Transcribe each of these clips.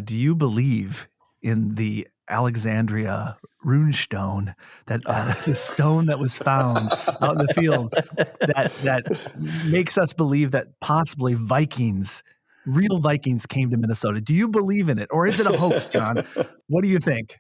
Do you believe in the Alexandria runestone, that the stone that was found out in the field that makes us believe that possibly real Vikings came to Minnesota? Do you believe in it, or is it a hoax, John? What do you think?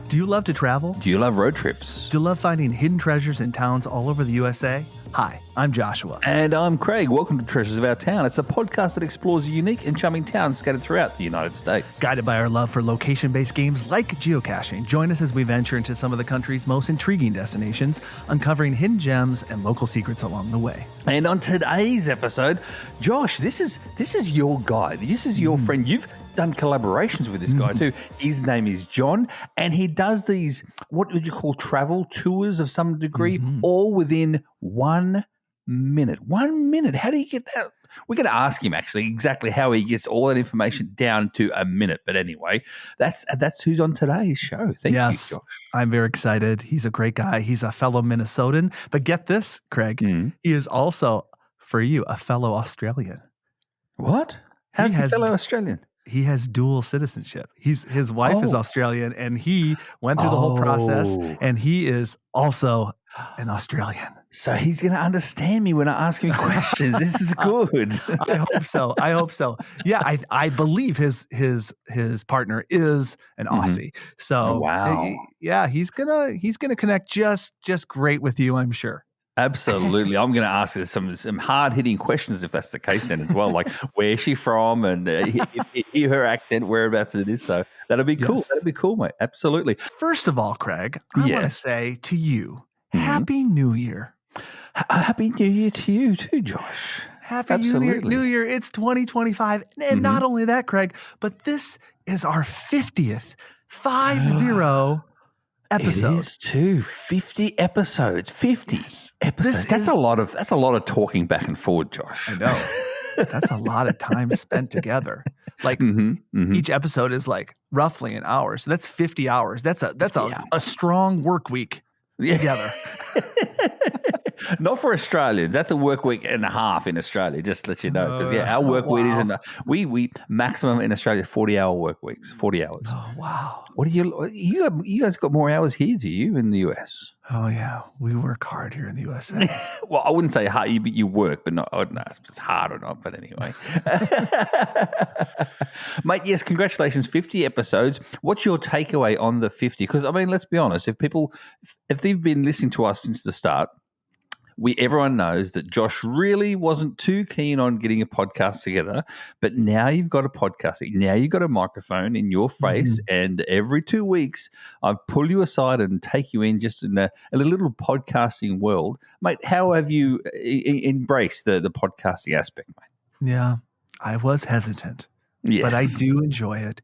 Do you love to travel? Do you love road trips? Do you love finding hidden treasures in towns all over the USA? Hi, I'm Joshua. And I'm Craig. Welcome to Treasures of Our Town. It's a podcast that explores unique and charming towns scattered throughout the United States. Guided by our love for location-based games like geocaching, join us as we venture into some of the country's most intriguing destinations, uncovering hidden gems and local secrets along the way. And on today's episode, Josh, this is your guy. This is your friend. You've done collaborations with this guy too. His name is John, and he does these, what would you call, travel tours of some degree, all within 1 minute. 1 minute. How do you get that? We're going to ask him actually exactly how he gets all that information down to a minute. But anyway, that's who's on today's show. Thank you, Josh. I'm very excited. He's a great guy. He's a fellow Minnesotan. But get this, Craig, he is also, for you, a fellow Australian. What? How's he a fellow Australian? He has dual citizenship. His wife is Australian, and he went through the whole process, and he is also an Australian. So he's going to understand me when I ask him questions. This is good. I hope so. Yeah, I believe his partner is an Aussie. So yeah, he's gonna connect just great with you, I'm sure. Absolutely. I'm going to ask her some hard-hitting questions if that's the case then as well, like where is she from and hear her accent, whereabouts it is. So that'll be cool. Yes. That'll be cool, mate. Absolutely. First of all, Craig, I want to say to you, Happy New Year. Happy New Year to you too, Josh. Happy New Year. It's 2025. And not only that, Craig, but this is our 50th, 50 episode. It is too. 50 episodes. 50 episodes. That's a lot of talking back and forward, Josh. I know. That's a lot of time spent together. Like each episode is like roughly an hour. So that's 50 hours. That's a strong work week together. Not for Australians. That's a work week and a half in Australia, just to let you know. Because our work week isn't. We maximum in Australia 40-hour work weeks. 40 hours. Oh wow! What do you guys got more hours here? Do you in the US? Oh yeah, we work hard here in the USA. Well, I wouldn't say hard. You work, but not. I don't know if it's hard or not. But anyway, mate. Yes, congratulations, 50 episodes. What's your takeaway on the 50? Because I mean, let's be honest. If they've been listening to us since the start, everyone knows that Josh really wasn't too keen on getting a podcast together, but now you've got a podcast. Now you've got a microphone in your face, and every 2 weeks I pull you aside and take you in just in a little podcasting world. Mate, how have you embraced the podcasting aspect, mate? Yeah, I was hesitant, yes, but I do enjoy it.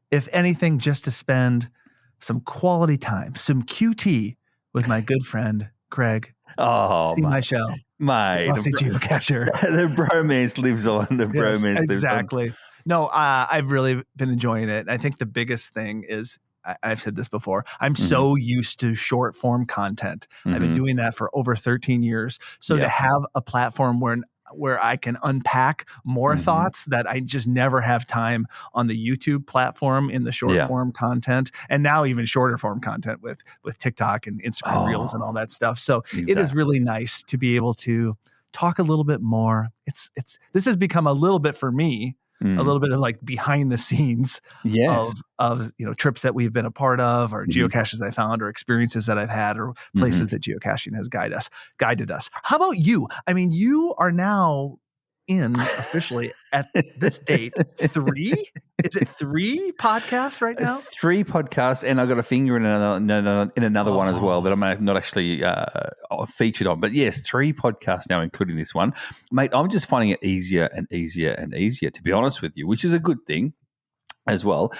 If anything, just to spend some quality time, some QT with my good friend, Craig. Oh, see my show, mate. Aussie geocacher. The bromance lives on. Exactly. No, I've really been enjoying it. I think the biggest thing is, I've said this before, I'm so used to short form content. I've been doing that for over 13 years. So to have a platform where I can unpack more thoughts that I just never have time on the YouTube platform in the short form content, and now even shorter form content with TikTok and Instagram Reels and all that stuff. So it is really nice to be able to talk a little bit more. This has become a little bit for me, a little bit of like behind the scenes of trips that we've been a part of, or geocaches I found, or experiences that I've had, or places that geocaching has guided us. How about you? I mean, you are now in officially at this date 3. Is it 3 podcasts right now? 3 podcasts, and I got a finger in another one as well that I'm not actually featured on. But yes, 3 podcasts now, including this one, mate. I'm just finding it easier and easier and easier, to be honest with you, which is a good thing as well.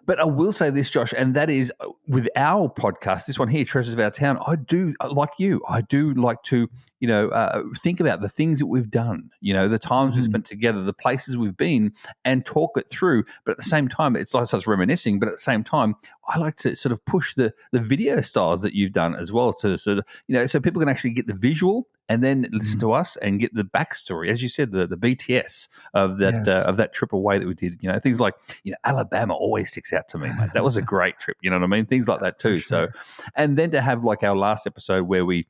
But I will say this, Josh, and that is with our podcast, this one here, Treasures of Our Town, I do, like you, I do like to, think about the things that we've done, the times we've spent together, the places we've been, and talk it through. But at the same time, it's like us reminiscing, but at the same time, I like to sort of push the video styles that you've done as well to sort of, so people can actually get the visual and then listen to us and get the backstory, as you said, the BTS of that of that trip away that we did. Things like Alabama always sticks out to me, mate. That was a great trip. You know what I mean? Things like that too. Sure. So, and then to have like our last episode where we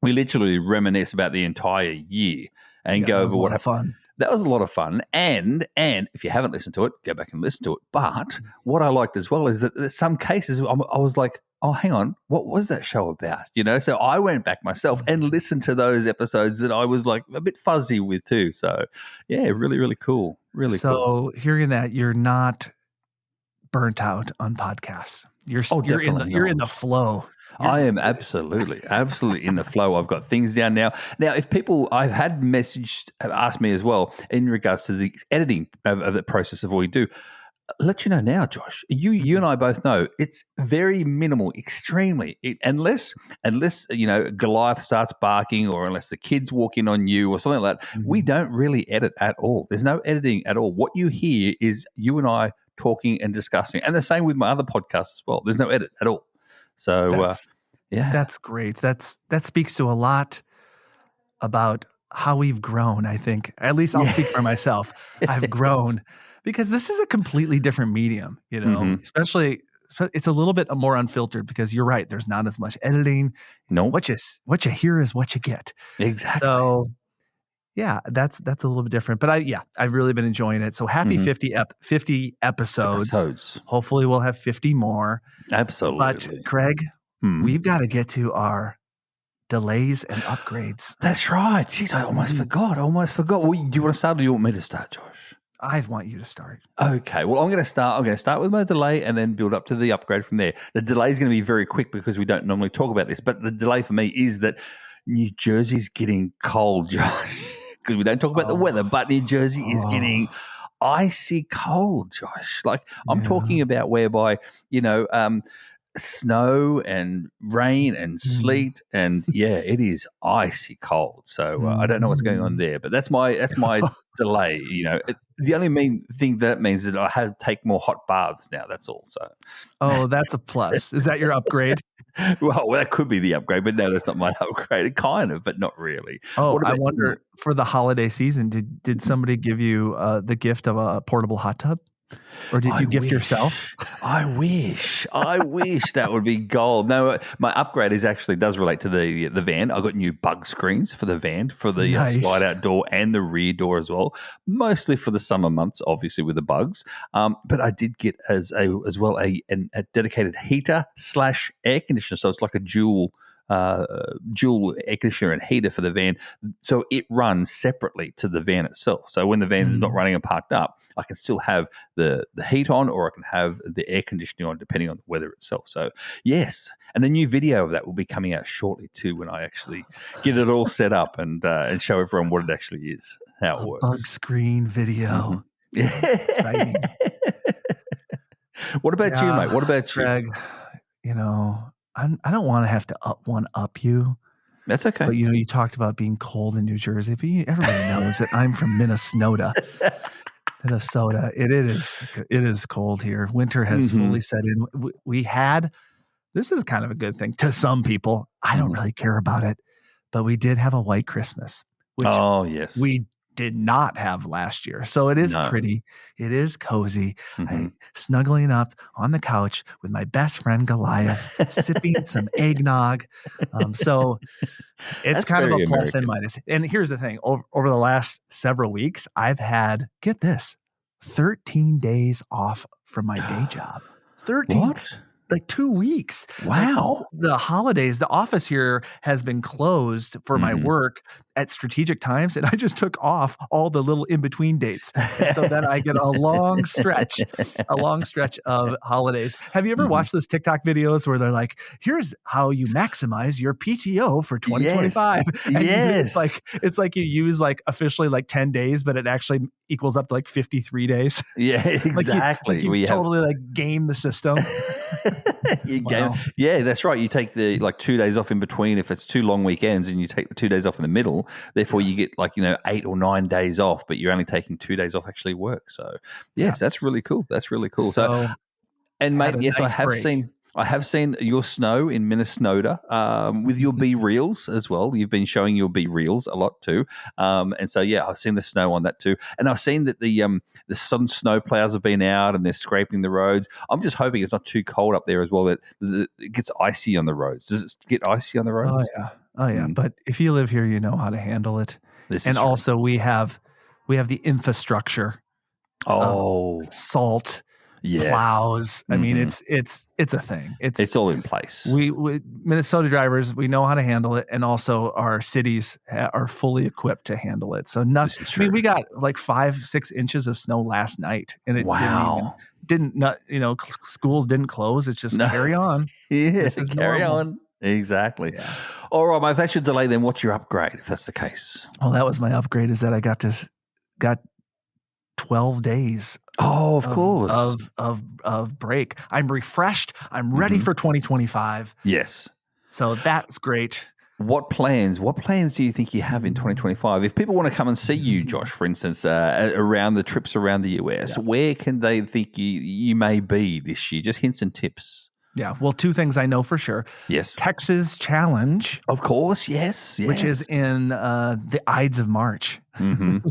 literally reminisce about the entire year and go over what happened. That was a lot of fun. And if you haven't listened to it, go back and listen to it. But what I liked as well is that in some cases I was like, oh, hang on, what was that show about? So I went back myself and listened to those episodes that I was like a bit fuzzy with too. So yeah, really, really cool. Really cool. So hearing that, you're not burnt out on podcasts. You're in the flow. I am absolutely in the flow. I've got things down now. Now, if people, I've had asked me as well in regards to the editing of the process of what we do. Let you know now, Josh. You and I both know it's very minimal, extremely. Unless Goliath starts barking, or unless the kids walk in on you, or something like that, we don't really edit at all. There's no editing at all. What you hear is you and I talking and discussing, and the same with my other podcasts as well. There's no edit at all. So that's great. That speaks to a lot about how we've grown. I think, at least I'll speak for myself. I've grown. Because this is a completely different medium, especially it's a little bit more unfiltered because you're right. There's not as much editing. No, what you hear is what you get. Exactly. So yeah, that's a little bit different, but I've really been enjoying it. So happy 50 episodes. Hopefully we'll have 50 more. Absolutely. But Craig, we've got to get to our delays and upgrades. That's right. Jeez, I almost forgot. Well, do you want to start or do you want me to start, Josh? I want you to start. Okay. Well, I'm going to start with my delay and then build up to the upgrade from there. The delay is going to be very quick because we don't normally talk about this, but the delay for me is that New Jersey's getting cold, Josh, because we don't talk about the weather, but New Jersey is getting icy cold, Josh. Like I'm talking about whereby, snow and rain and sleet, and it is icy cold. So I don't know what's going on there, but that's my delay. The only main thing that means is that I have to take more hot baths now. That's all. So that's a plus. Is that your upgrade? Well, that could be the upgrade, but no, that's not my upgrade. Kind of, but not really. I wonder for the holiday season, did somebody give you the gift of a portable hot tub? Or did you gift yourself? I wish that would be gold. No, my upgrade does relate to the van. I got new bug screens for the van, for the slide out door and the rear door as well. Mostly for the summer months, obviously with the bugs. But I did get as well a dedicated heater / air conditioner. So it's like a dual air conditioner and heater for the van, so it runs separately to the van itself. So when the van is not running and parked up, I can still have the heat on, or I can have the air conditioning on, depending on the weather itself. So yes, and a new video of that will be coming out shortly too, when I actually get it all set up and show everyone what it actually is, how it works. Bug screen video. Exciting. What about you, mate? What about you? Greg, I don't want to have to up you. That's okay. But you talked about being cold in New Jersey, but everybody knows that I'm from Minnesota. It is cold here. Winter has fully set in. This is kind of a good thing to some people. I don't really care about it, but we did have a white Christmas, which we did not have last year. So it is pretty. It is cozy. I'm snuggling up on the couch with my best friend Goliath, sipping some eggnog. So it's kind of a plus and minus. And here's the thing. Over the last several weeks, I've had, get this, 13 days off from my day job. 13. What? like 2 weeks. Like all Wow. the holidays, the office here has been closed for my work at strategic times, and I just took off all the little in-between dates. And so then I get a long stretch of holidays. Have you ever watched those TikTok videos where they're like, here's how you maximize your PTO for 2025? And it's like you use like officially like 10 days, but it actually equals up to like 53 days. Yeah, exactly. you totally like game the system. Wow. Yeah, that's right. You take the like 2 days off in between if it's 2 long weekends, and you take the 2 days off in the middle. Therefore, you get like 8 or 9 days off, but you're only taking 2 days off actually work. So yes, that's really cool. That's really cool. So and mate, yes, nice I have seen your snow in Minnesota with your B reels as well. You've been showing your B reels a lot too, and so yeah, I've seen the snow on that too, and I've seen that the some snow plows have been out and they're scraping the roads. I'm just hoping it's not too cold up there as well, that it gets icy on the roads. Does it get icy on the roads? Oh yeah. But if you live here, you know how to handle it. And also we have the infrastructure. Salt. Yes. Plows. I mean, it's a thing. It's all in place. We Minnesota drivers, we know how to handle it, and also our cities are fully equipped to handle it. So nothing. I mean, we got like 5-6 inches of snow last night, and it didn't schools didn't close. It's just carry on. Yeah, carry on. Exactly. Yeah. All right, mate. If that's your delay, then what's your upgrade? If that's the case. Well, that was my upgrade. Is that I got 12 days. Oh, of course. Of break. I'm refreshed. I'm ready for 2025. Yes. So that's great. What plans do you think you have in 2025? If people want to come and see you, Josh, for instance, around the trips around the US, where can they think you may be this year? Just hints and tips. Yeah. Well, 2 things I know for sure. Yes. Texas Challenge. Of course. Yes. Which is in the Ides of March.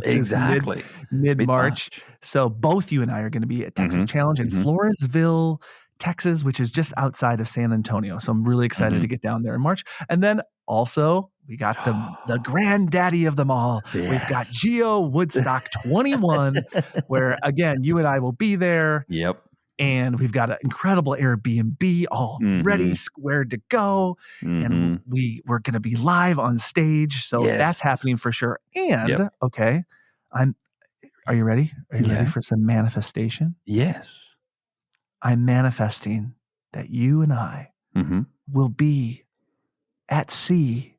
Exactly. Mid-March. So both you and I are going to be at Texas Challenge in Floresville, Texas, which is just outside of San Antonio. So I'm really excited to get down there in March. And then also we got the granddaddy of them all. Yes. We've got Geo Woodstock 21, where again, you and I will be there. Yep. And we've got an incredible Airbnb all ready, squared to go. And we're going to be live on stage. So that's happening for sure. And, okay, are you ready? Are you ready for some manifestation? Yes. I'm manifesting that you and I will be at sea,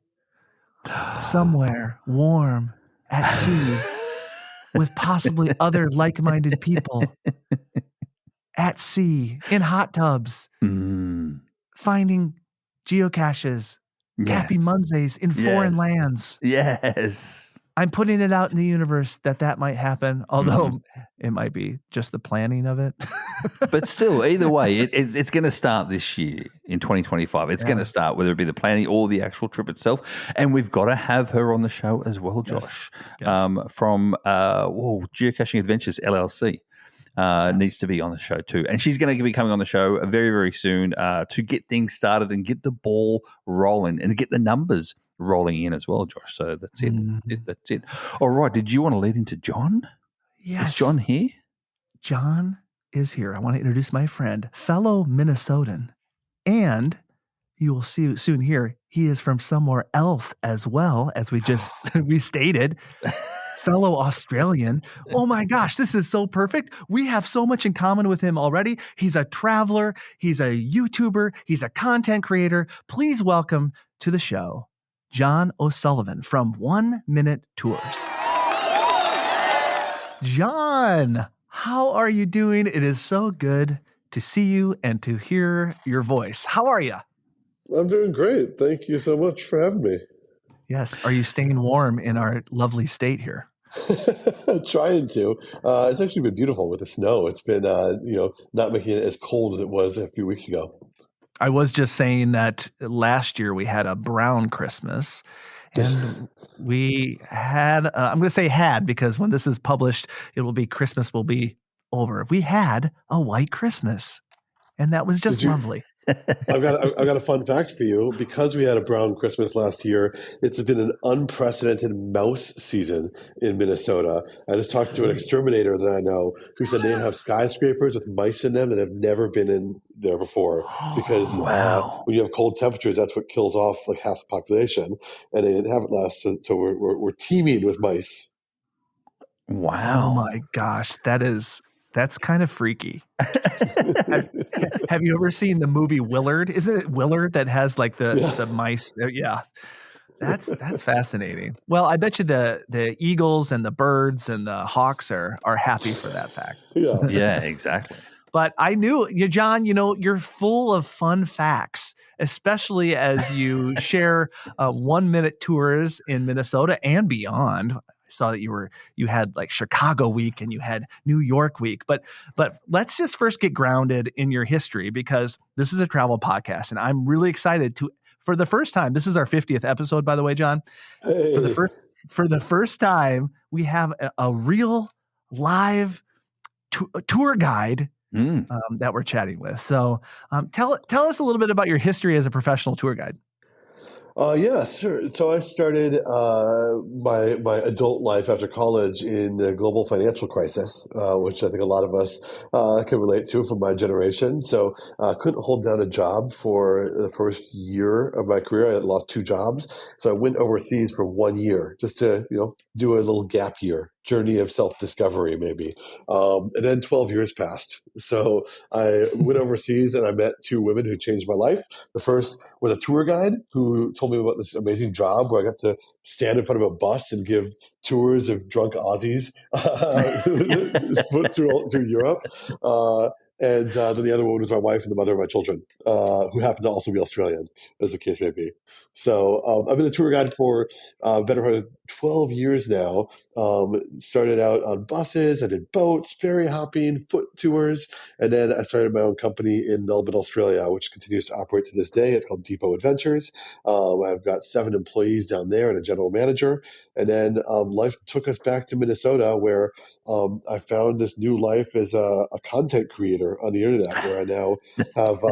somewhere warm at sea with possibly other like-minded people. At sea, in hot tubs, finding geocaches, Cappy Munzeys in foreign lands. Yes. I'm putting it out in the universe that might happen, although it might be just the planning of it. But still, either way, it's going to start this year in 2025. It's going to start, whether it be the planning or the actual trip itself. And we've got to have her on the show as well, Josh, from Geocaching Adventures, LLC. Needs to be on the show too. And she's going to be coming on the show very, very soon to get things started and get the ball rolling and get the numbers rolling in as well, Josh. So that's it. That's it. All right. Did you want to lead into John? Yes. Is John here? John is here. I want to introduce my friend, fellow Minnesotan. And you will see soon here, he is from somewhere else as well, as we stated. Fellow Australian. Oh my gosh, this is so perfect. We have so much in common with him already. He's a traveler. He's a YouTuber. He's a content creator. Please welcome to the show, John O'Sullivan from 1Minutetours. John, how are you doing? It is so good to see you and to hear your voice. How are you? I'm doing great. Thank you so much for having me. Yes. Are you staying warm in our lovely state here? Trying to. It's actually been beautiful with the snow. It's been, not making it as cold as it was a few weeks ago. I was just saying that last year we had a brown Christmas, and we had, I'm going to say had, because when this is published, Christmas will be over. We had a white Christmas, and that was just lovely. I've got a fun fact for you. Because we had a brown Christmas last year, it's been an unprecedented mouse season in Minnesota. I just talked to an exterminator that I know who said they have skyscrapers with mice in them that have never been in there before. Because Wow. when you have cold temperatures, that's what kills off like half the population, and they didn't have it last. So we're teeming with mice. Oh Wow. my gosh, that's kind of freaky. Have you ever seen the movie Willard? Isn't it Willard that has like the mice? Yeah. That's fascinating. Well, I bet you the eagles and the birds and the hawks are happy for that fact. Yeah. Yeah, exactly. But I knew you, John, you're full of fun facts, especially as you share 1 minute tours in Minnesota and beyond. I saw that you had like Chicago week and you had New York week. But let's just first get grounded in your history, because this is a travel podcast and I'm really excited to, for the first time, this is our 50th episode, by the way, John. Hey. For the first time, we have a real live tour guide that we're chatting with. So tell us a little bit about your history as a professional tour guide. Yeah, sure. So I started my adult life after college in the global financial crisis, which I think a lot of us can relate to from my generation. So I couldn't hold down a job for the first year of my career. I lost 2 jobs. So I went overseas for 1 year just to, do a little gap year, journey of self-discovery maybe. And then 12 years passed. So I went overseas and I met 2 women who changed my life. The first was a tour guide who told me about this amazing job where I got to stand in front of a bus and give tours of drunk Aussies through Europe. And then the other one was my wife and the mother of my children, who happened to also be Australian, as the case may be. So I've been a tour guide for better part of 12 years now. Started out on buses, I did boats, ferry hopping, foot tours, and then I started my own company in Melbourne, Australia, which continues to operate to this day. It's called Depot Adventures. I've got 7 employees down there and a general manager. And then life took us back to Minnesota, where I found this new life as a content creator on the internet, where I now have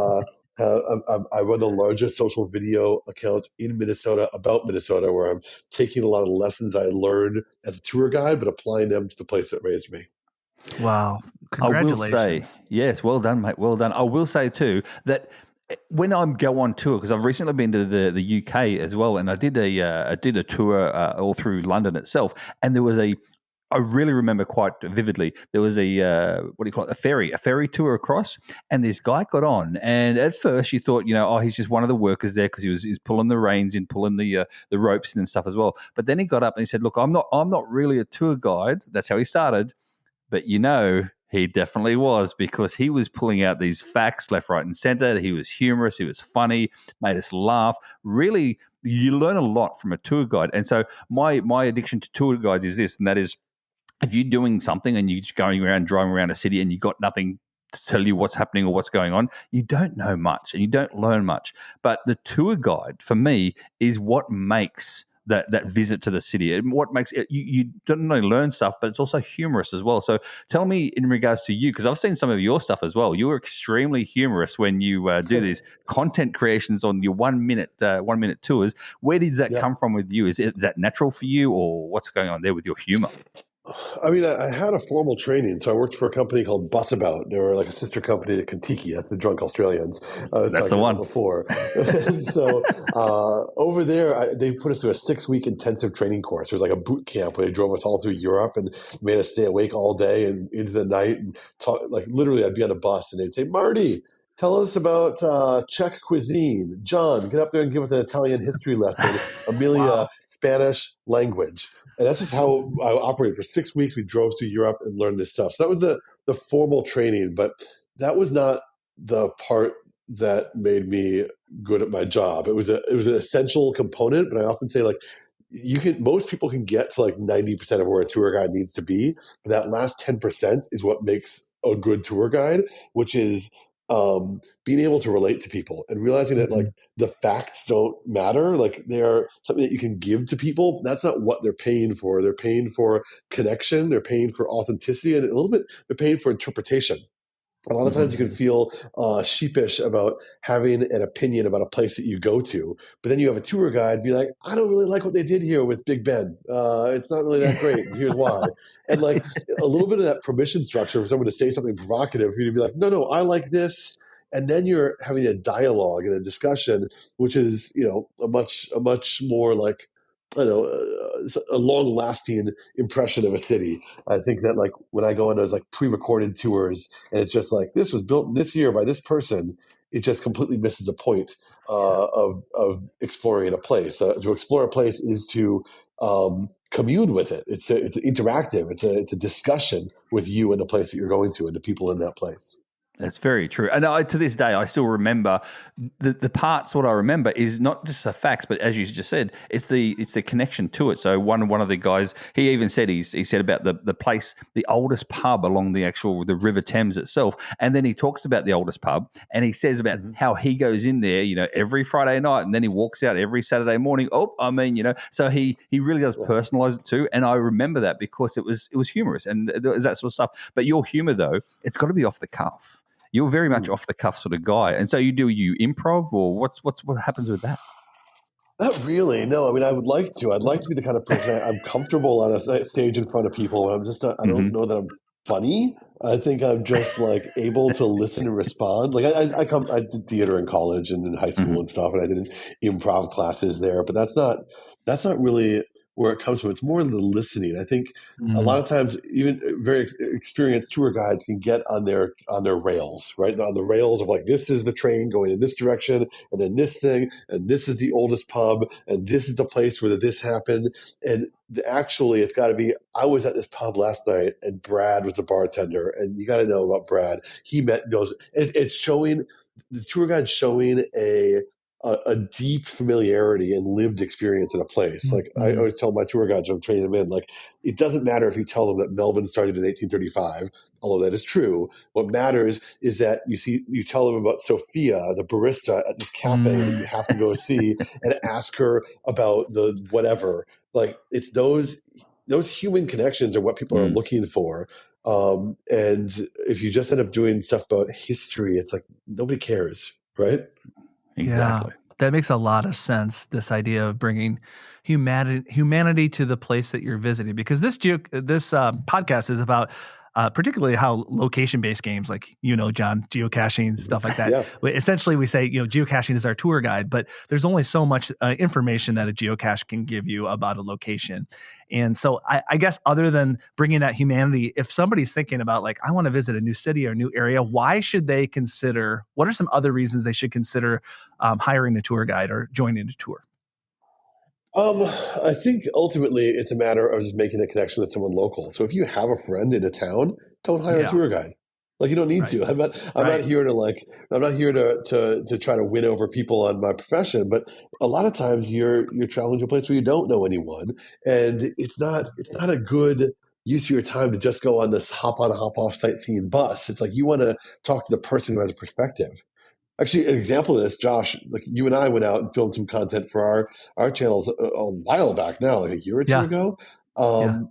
I run the largest social video account in Minnesota about Minnesota, where I'm taking a lot of the lessons I learned as a tour guide, but applying them to the place that raised me. Wow. Congratulations. I will say, yes, well done, mate. Well done. I will say too that when I go on tour, because I've recently been to the UK as well, and I did a tour all through London itself, and there was I really remember quite vividly. There was what do you call it? A ferry tour across, and this guy got on. And at first, you thought, he's just one of the workers there because he was pulling the reins and pulling the ropes in and stuff as well. But then he got up and he said, "Look, I'm not really a tour guide." That's how he started. But he definitely was, because he was pulling out these facts left, right, and center. He was humorous. He was funny, made us laugh. Really, you learn a lot from a tour guide. And so my addiction to tour guides is this, and that is, if you're doing something and you're just going around, driving around a city and you've got nothing to tell you what's happening or what's going on, you don't know much and you don't learn much. But the tour guide, for me, is what makes that visit to the city, and what makes it, you don't only learn stuff, but it's also humorous as well. So tell me, in regards to you, because I've seen some of your stuff as well, you're extremely humorous when you do these content creations on your 1 minute tours. Where did that come from with you? Is that natural for you, or what's going on there with your humor? I mean, I had a formal training. So I worked for a company called Bus About. They were like a sister company to Kentucky. That's the drunk Australians. That's the one. Before. So over there, they put us through a 6-week intensive training course. It was like a boot camp where they drove us all through Europe and made us stay awake all day and into the night and talk. Like literally, I'd be on a bus and they'd say, "Marty, tell us about Czech cuisine. John, get up there and give us an Italian history lesson. Amelia, Wow. Spanish language." And that's just how I operated. For 6 weeks, we drove through Europe and learned this stuff. So that was the formal training, but that was not the part that made me good at my job. It was an essential component, but I often say, like, most people can get to like 90% of where a tour guide needs to be, but that last 10% is what makes a good tour guide, which is being able to relate to people and realizing that like the facts don't matter. Like they are something that you can give to people. That's not what they're paying for. They're paying for connection. They're paying for authenticity, and a little bit they're paying for interpretation. A lot of times you can feel sheepish about having an opinion about a place that you go to, but then you have a tour guide be like, I don't really like what they did here with Big Ben. It's not really that great. And here's why. And like a little bit of that permission structure for someone to say something provocative for you to be like, no, I like this. And then you're having a dialogue and a discussion, which is, a much more like, I don't know, a long-lasting impression of a city. I think that like when I go on those like pre-recorded tours and it's just like this was built this year by this person, it just completely misses the point of exploring a place. To explore a place is to commune with it. It's interactive. It's a discussion with you and the place that you're going to and the people in that place. That's very true. And to this day, I still remember the parts. What I remember is not just the facts, but as you just said, it's the connection to it. So one of the guys, he even said he said about the place, the oldest pub along the River Thames itself, and then he talks about the oldest pub, and he says about how he goes in there, every Friday night, and then he walks out every Saturday morning. So he really does personalize it too, and I remember that because it was humorous and that sort of stuff. But your humor though, it's got to be off the cuff. You're very much off the cuff sort of guy, and so you improv, or what happens with that? Not really. No, I mean, I would like to. I'd like to be the kind of person I'm comfortable on a stage in front of people. I'm just not, I don't know that I'm funny. I think I'm just like able to listen and respond. Like I did theater in college and in high school and stuff, and I did improv classes there. But that's not really where it comes from. It's more the listening. I think a lot of times even very experienced tour guides can get on their rails, right? On the rails of like, this is the train going in this direction, and then this thing, and this is the oldest pub, and this is the place where this happened. And actually, it's got to be, I was at this pub last night, and Brad was a bartender, and you got to know about Brad. He knows, it's showing, the tour guide showing a deep familiarity and lived experience in a place. Like I always tell my tour guides when I'm training them in, like, it doesn't matter if you tell them that Melbourne started in 1835, although that is true. What matters is that you tell them about Sophia, the barista at this cafe that you have to go see and ask her about the whatever. Like, it's those human connections are what people are looking for. And if you just end up doing stuff about history, it's like nobody cares, right? Exactly. Yeah, that makes a lot of sense. This idea of bringing humanity to the place that you're visiting, because this podcast is about particularly how location-based games, like John, geocaching, stuff like that. Essentially, we say geocaching is our tour guide, but there's only so much information that a geocache can give you about a location. And so I guess other than bringing that humanity, if somebody's thinking about like, I want to visit a new city or a new area, why should they consider, what are some other reasons they should consider hiring a tour guide or joining a tour? I think ultimately it's a matter of just making a connection with someone local. So if you have a friend in a town, don't hire a tour guide. Like, you don't need to. I'm not here to try to win over people on my profession, but a lot of times you're traveling to a place where you don't know anyone, and it's not a good use of your time to just go on this hop on, hop off sightseeing bus. It's like you want to talk to the person who has a perspective. Actually, an example of this, Josh, like you and I went out and filmed some content for our channels a while back now, like a year or two ago. And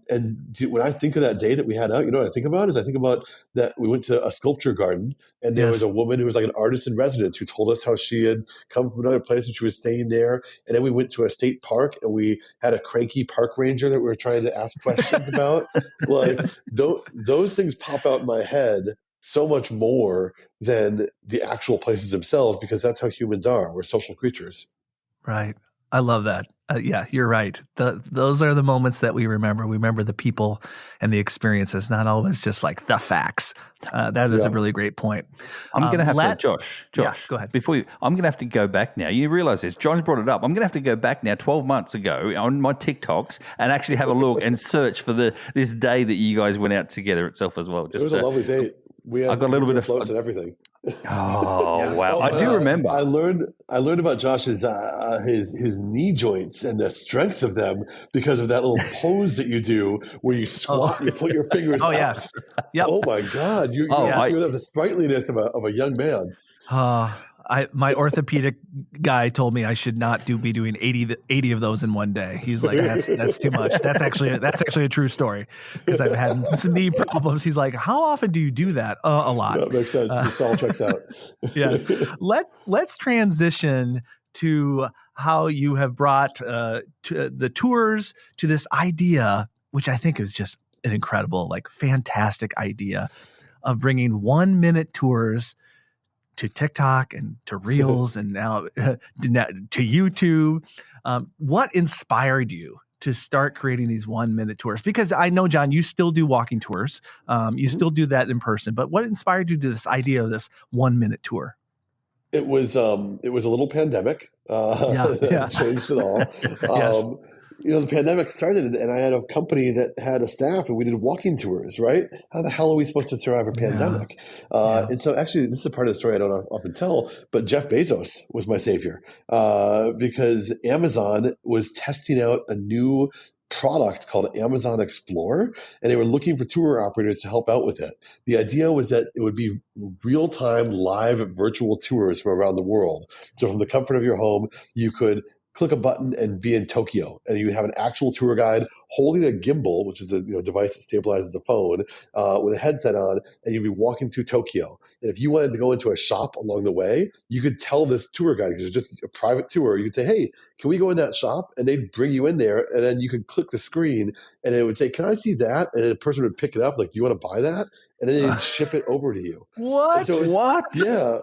when I think of that day that we had out, you know what I think about is I think about that we went to a sculpture garden, and there was a woman who was like an artist in residence who told us how she had come from another place and she was staying there. And then we went to a state park and we had a cranky park ranger that we were trying to ask questions about. Like those things pop out in my head so much more than the actual places themselves, because that's how humans are. We're social creatures. Right. I love that. Yeah, you're right. Those are the moments that we remember. We remember the people and the experiences, not always just like the facts. That is a really great point. I'm going to have to, Josh, yes, go ahead. I'm going to have to go back now. You realize this. John's brought it up. I'm going to have to go back now 12 months ago on my TikToks and actually have a look and search for this day that you guys went out together itself as well. It was a lovely date. I got a little bit of floats and everything. Oh wow! I do remember. I learned about Josh's his knee joints and the strength of them because of that little pose that you do where you squat and you put your fingers. Oh yes. Yep. Oh my God! You have the sprightliness of a young man. My orthopedic guy told me I should not be doing 80 of those in one day. He's like, that's too much. That's actually a true story, because I've had some knee problems. He's like, how often do you do that? A lot. That makes sense. This all checks out. Yes. Let's transition to how you have brought the tours to this idea, which I think is just an incredible, fantastic idea of bringing 1-minute tours to TikTok and to Reels and now to YouTube. What inspired you to start creating these 1-minute tours? Because I know, John, you still do walking tours. You still do that in person, but what inspired you to this idea of this 1-minute tour? It was a little pandemic. That changed it all. Yes. The pandemic started, and I had a company that had a staff, and we did walking tours, right? How the hell are we supposed to survive a pandemic? And so actually, this is a part of the story I don't often tell, but Jeff Bezos was my savior, because Amazon was testing out a new product called Amazon Explore, and they were looking for tour operators to help out with it. The idea was that it would be real-time live virtual tours from around the world. So from the comfort of your home, you could click a button and be in Tokyo, and you have an actual tour guide holding a gimbal, which is a device that stabilizes a phone, with a headset on, and you'd be walking through Tokyo. And if you wanted to go into a shop along the way, you could tell this tour guide, because it's just a private tour, you could say, hey, can we go in that shop? And they'd bring you in there, and then you could click the screen, and it would say, can I see that? And then a person would pick it up, like, do you want to buy that? And then they'd ship it over to you. What? So what? Yeah.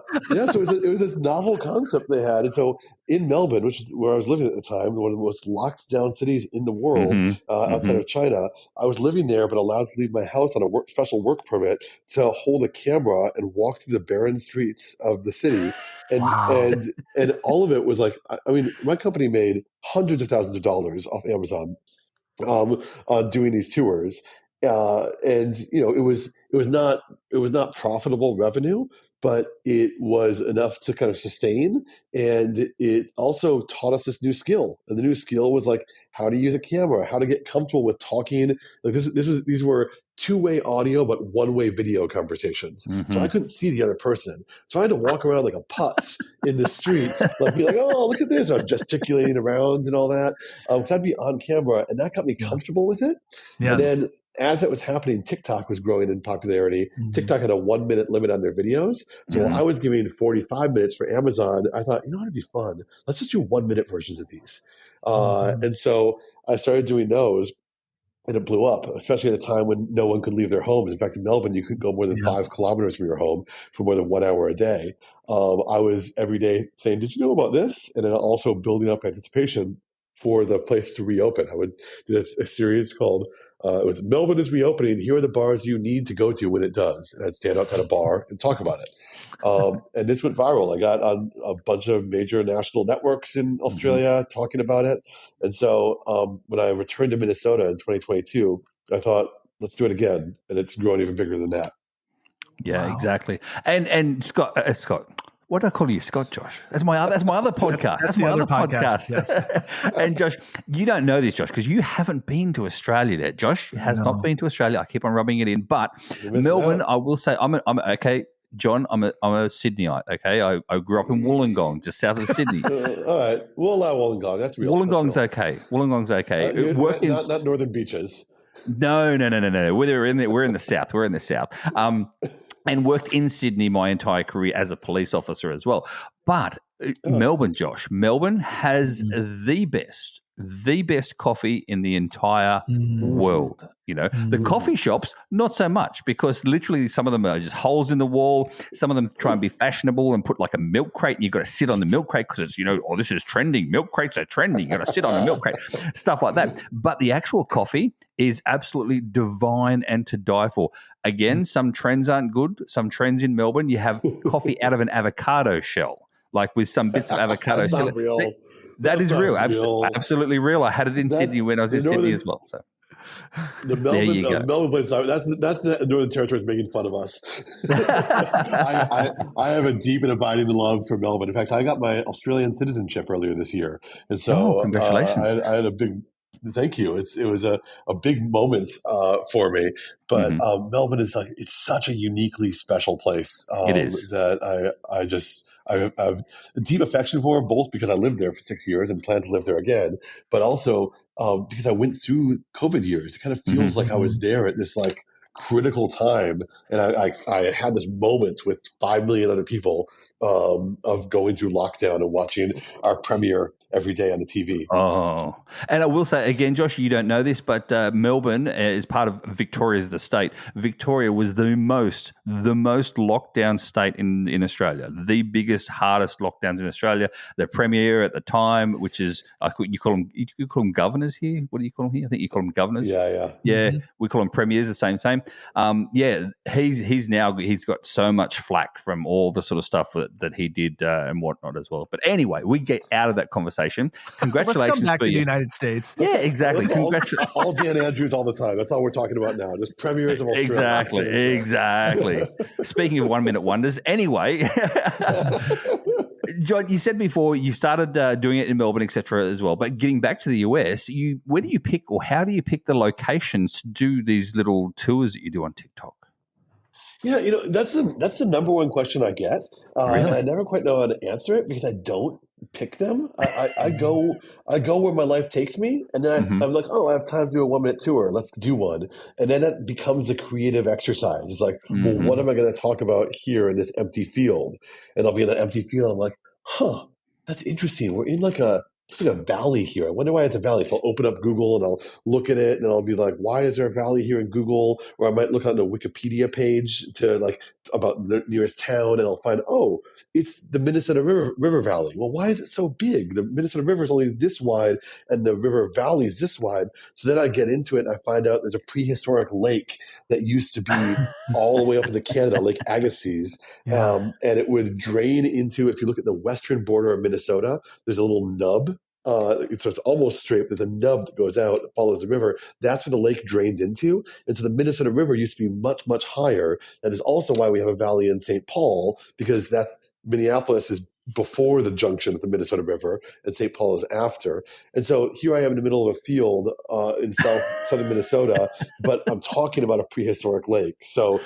So it was this novel concept they had. And so in Melbourne, which is where I was living at the time, one of the most locked down cities in the world, outside of China, I was living there, but allowed to leave my house on a special work permit to hold a camera and walk through the barren streets of the city. And Wow. and all of it was like, I mean, my company made hundreds of thousands of dollars off Amazon on doing these tours. And it was not profitable revenue, but it was enough to kind of sustain. And it also taught us this new skill. And the new skill was like how to use a camera, how to get comfortable with talking. Like these were two-way audio, but one-way video conversations. So I couldn't see the other person. So I had to walk around like a putz in the street, be like, oh, look at this. I was gesticulating around and all that. Because I'd be on camera, and that got me comfortable with it. Yes. And then as it was happening, TikTok was growing in popularity. TikTok had a 1-minute limit on their videos. So while I was giving 45 minutes for Amazon, I thought, it'd be fun. Let's just do 1-minute versions of these. And so I started doing those. And it blew up, especially at a time when no one could leave their homes. In fact, in Melbourne, you could go more than 5 kilometers from your home for more than 1 hour a day. I was every day saying, did you know about this? And then also building up anticipation for the place to reopen. I would do a series called, it was Melbourne is reopening. Here are the bars you need to go to when it does. And I'd stand outside a bar and talk about it. And this went viral. I got on a bunch of major national networks in Australia talking about it. And so when I returned to Minnesota in 2022, I thought, let's do it again. And it's grown even bigger than that. Yeah, exactly. And Scott, what do I call you, Scott, Josh? That's my other podcast. That's my other podcast. Yes. And Josh, you don't know this, Josh, because you haven't been to Australia yet. Josh has not been to Australia. I keep on rubbing it in, but Melbourne, I will say, I'm okay. John, I'm a Sydneyite. Okay, I grew up in Wollongong, just south of Sydney. All right, we'll allow Wollongong. That's real. Wollongong's okay. Wollongong's okay. Not northern beaches. No. We're in the south. We're in the south. And worked in Sydney my entire career as a police officer as well. But Melbourne, Josh, Melbourne has the best coffee in the entire world. The coffee shops, not so much, because literally some of them are just holes in the wall. Some of them try and be fashionable and put like a milk crate, and you've got to sit on the milk crate because it's, this is trending. Milk crates are trending. You've got to sit on the milk crate, stuff like that. But the actual coffee is absolutely divine and to die for. Again, some trends aren't good. Some trends in Melbourne, you have coffee out of an avocado shell, like with some bits of avocado. That's not real. That is real. Absolutely real. I had it in Sydney when I was in Sydney as well. So the Melbourne place, that's the Northern Territory is making fun of us. I have a deep and abiding love for Melbourne. In fact, I got my Australian citizenship earlier this year, and so congratulations. I had a big. Thank you. It was a big moment for me. But Melbourne is it's such a uniquely special place. It is that I have a deep affection for, both because I lived there for 6 years and plan to live there again, but also because I went through COVID years. It kind of feels like I was there at this like critical time, and I had this moment with 5 million other people of going through lockdown and watching our premiere every day on the TV. Oh, and I will say again, Josh, you don't know this, but Melbourne is part of Victoria's the state. Victoria was the most locked down state in Australia, the biggest, hardest lockdowns in Australia. The premier at the time, which is you call them governors here. What do you call them here? I think you call them governors. Yeah. We call them premiers. The same. He's got so much flack from all the sort of stuff that he did and whatnot as well. But anyway, we get out of that conversation. Congratulations! Let's come back to you. the United States. Yeah, exactly. All Dan Andrews all the time. That's all we're talking about now. Just premiers of Australia. Exactly. Speaking of 1 minute wonders, anyway, John, you said before you started doing it in Melbourne, etc., as well. But getting back to the US, where do you pick, or how do you pick the locations to do these little tours that you do on TikTok? Yeah, that's the number one question I get, Really? and I never quite know how to answer it because I don't pick them. I go where my life takes me, and then I'm like, oh, I have time to do a 1 minute tour. Let's do one, and then it becomes a creative exercise. It's like, well, what am I going to talk about here in this empty field? And I'll be in an empty field. I'm like, that's interesting. We're in it's like a valley here. I wonder why it's a valley. So I'll open up Google and I'll look at it and I'll be like, why is there a valley here in Google? Or I might look on the Wikipedia page about the nearest town and I'll find, oh, it's the Minnesota River Valley. Well, why is it so big? The Minnesota River is only this wide and the River Valley is this wide. So then I get into it and I find out there's a prehistoric lake that used to be all the way up into Canada, Lake Agassiz. And it would drain into, if you look at the western border of Minnesota, there's a little nub. So it's almost straight. There's a nub that goes out that follows the river. That's where the lake drained into. And so the Minnesota River used to be much, much higher. That is also why we have a valley in St. Paul, because Minneapolis is before the junction with the Minnesota River, and St. Paul is after. And so here I am in the middle of a field in southern Minnesota, but I'm talking about a prehistoric lake. So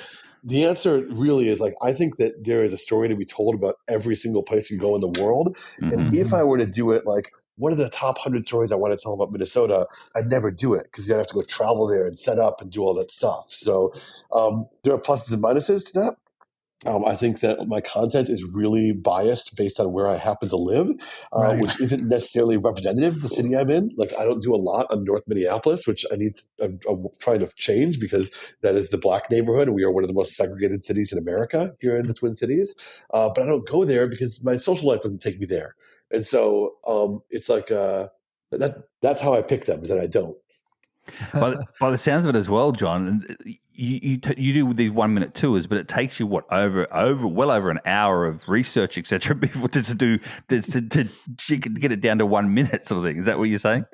the answer really is I think that there is a story to be told about every single place you go in the world. And if I were to do it what are the top 100 stories I want to tell about Minnesota? I'd never do it because you'd have to go travel there and set up and do all that stuff. So there are pluses and minuses to that. I think that my content is really biased based on where I happen to live, which isn't necessarily representative of the city I'm in. I don't do a lot on North Minneapolis, which I'm trying to change because that is the Black neighborhood. And we are one of the most segregated cities in America here in the Twin Cities. But I don't go there because my social life doesn't take me there. And so it's that's how I pick them, is that I don't. By the sounds of it as well, John, you do these 1 minute tours, but it takes you well over an hour of research, etc., before to get it down to 1 minute sort of thing. Is that what you're saying?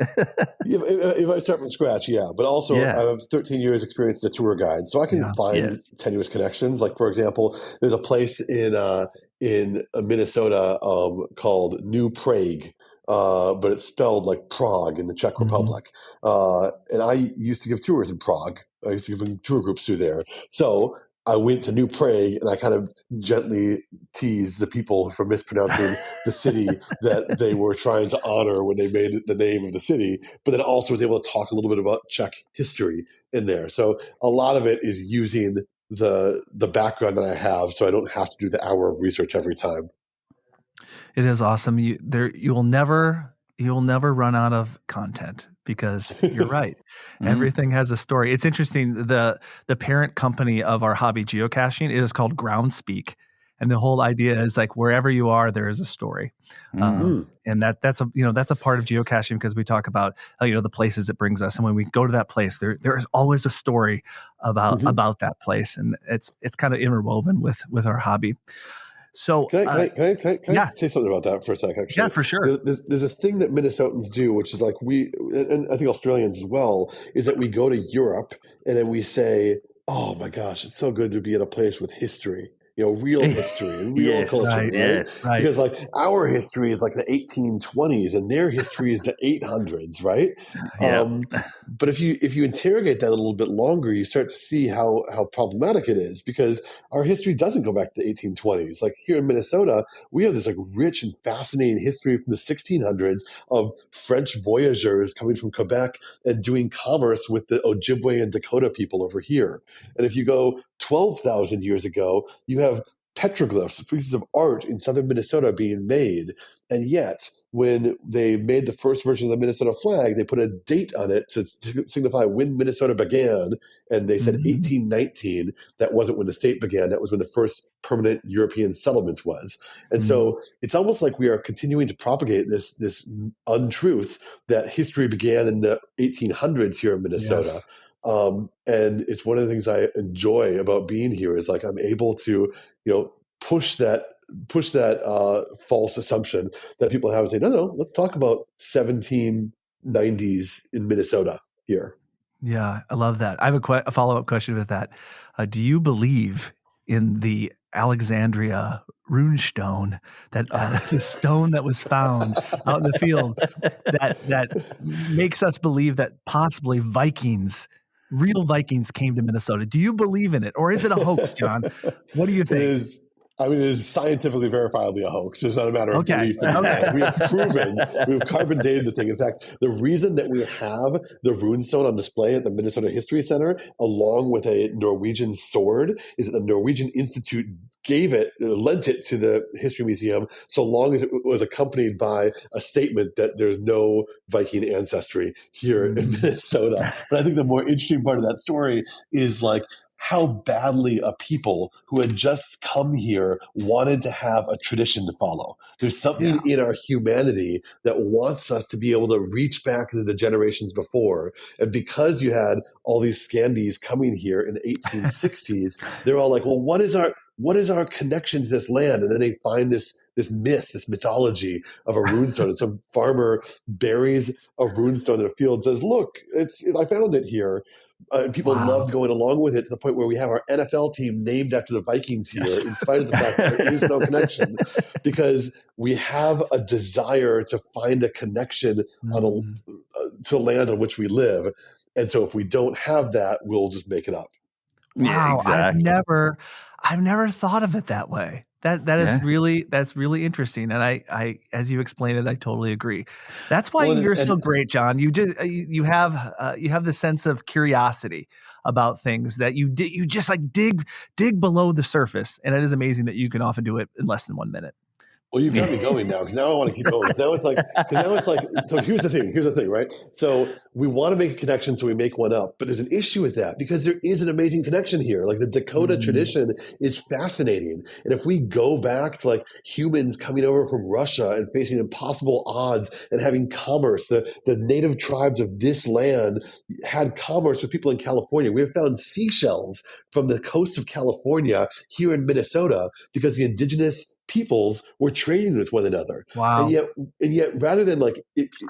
Yeah, if I start from scratch, yeah. But also, I have 13 years experience as a tour guide, so I can find tenuous connections. For example, there's a place in Minnesota called New Prague. But it's spelled like Prague in the Czech Republic. And I used to give tours in Prague. I used to give tour groups through there. So I went to New Prague and I kind of gently teased the people for mispronouncing the city that they were trying to honor when they made the name of the city, but then also was able to talk a little bit about Czech history in there. So a lot of it is using the background that I have so I don't have to do the hour of research every time. It is awesome. You'll never run out of content because you're right. Everything has a story. It's interesting. The parent company of our hobby, geocaching, it is called Groundspeak, and the whole idea is wherever you are, there is a story. And that's a part of geocaching because we talk about the places it brings us, and when we go to that place, there is always a story about that place, and it's kind of interwoven with our hobby. So can I say something about that for a sec? Actually, yeah, for sure. There's a thing that Minnesotans do, which is and I think Australians as well, is that we go to Europe and then we say, "Oh my gosh, it's so good to be in a place with history." real history and real Yes, culture, right, right? right. Because like our history is like the 1820s and their history is the 800s, right? Yeah. But if you interrogate that a little bit longer, you start to see how problematic it is, because our history doesn't go back to the 1820s. Like here in Minnesota, we have this like rich and fascinating history from the 1600s of French voyageurs coming from Quebec and doing commerce with the Ojibwe and Dakota people over here. And if you go 12,000 years ago, you have petroglyphs, pieces of art in southern Minnesota being made. And yet, when they made the first version of the Minnesota flag, they put a date on it to signify when Minnesota began. And they said 1819. That wasn't when the state began. That was when the first permanent European settlement was. And so it's almost like we are continuing to propagate this untruth that history began in the 1800s here in Minnesota. Yes. And it's one of the things I enjoy about being here is like I'm able to, push that false assumption that people have and say, no, let's talk about 1790s in Minnesota here. Yeah, I love that. I have a follow-up question with that. Do you believe in the Alexandria runestone, that the stone that was found out in the field that makes us believe that possibly real Vikings came to Minnesota? Do you believe in it, or is it a hoax, John? What do you think? It is scientifically verifiably a hoax. It's not a matter of belief. Okay. We have proven, we've carbon dated the thing. In fact, the reason that we have the runestone on display at the Minnesota History Center, along with a Norwegian sword, is that the Norwegian Institute lent it to the History Museum so long as it was accompanied by a statement that there's no Viking ancestry here in Minnesota. But I think the more interesting part of that story is like how badly a people who had just come here wanted to have a tradition to follow. There's something in our humanity that wants us to be able to reach back into the generations before. And because you had all these Scandies coming here in the 1860s, they're all like, well, what is our connection to this land? And then they find this myth, this mythology of a runestone. And some farmer buries a runestone in a field and says, look, I found it here. And people loved going along with it to the point where we have our NFL team named after the Vikings here, in spite of the fact that there is no connection, because we have a desire to find a connection to land on which we live. And so if we don't have that, we'll just make it up. Wow, yeah, exactly. I've never thought of it that way. That's really interesting, and I as you explained it, I totally agree. That's why you're so great, John. You have the sense of curiosity about things that you just like dig below the surface, and it is amazing that you can often do it in less than 1 minute. Well, you've got me going now, because now I want to keep going. Now it's like, so here's the thing, right? So we want to make a connection, so we make one up, but there's an issue with that, because there is an amazing connection here. Like the Dakota tradition is fascinating. And if we go back to like humans coming over from Russia and facing impossible odds and having commerce, the native tribes of this land had commerce with people in California. We have found seashells from the coast of California here in Minnesota because the indigenous peoples were trading with one another. Wow. And yet rather than like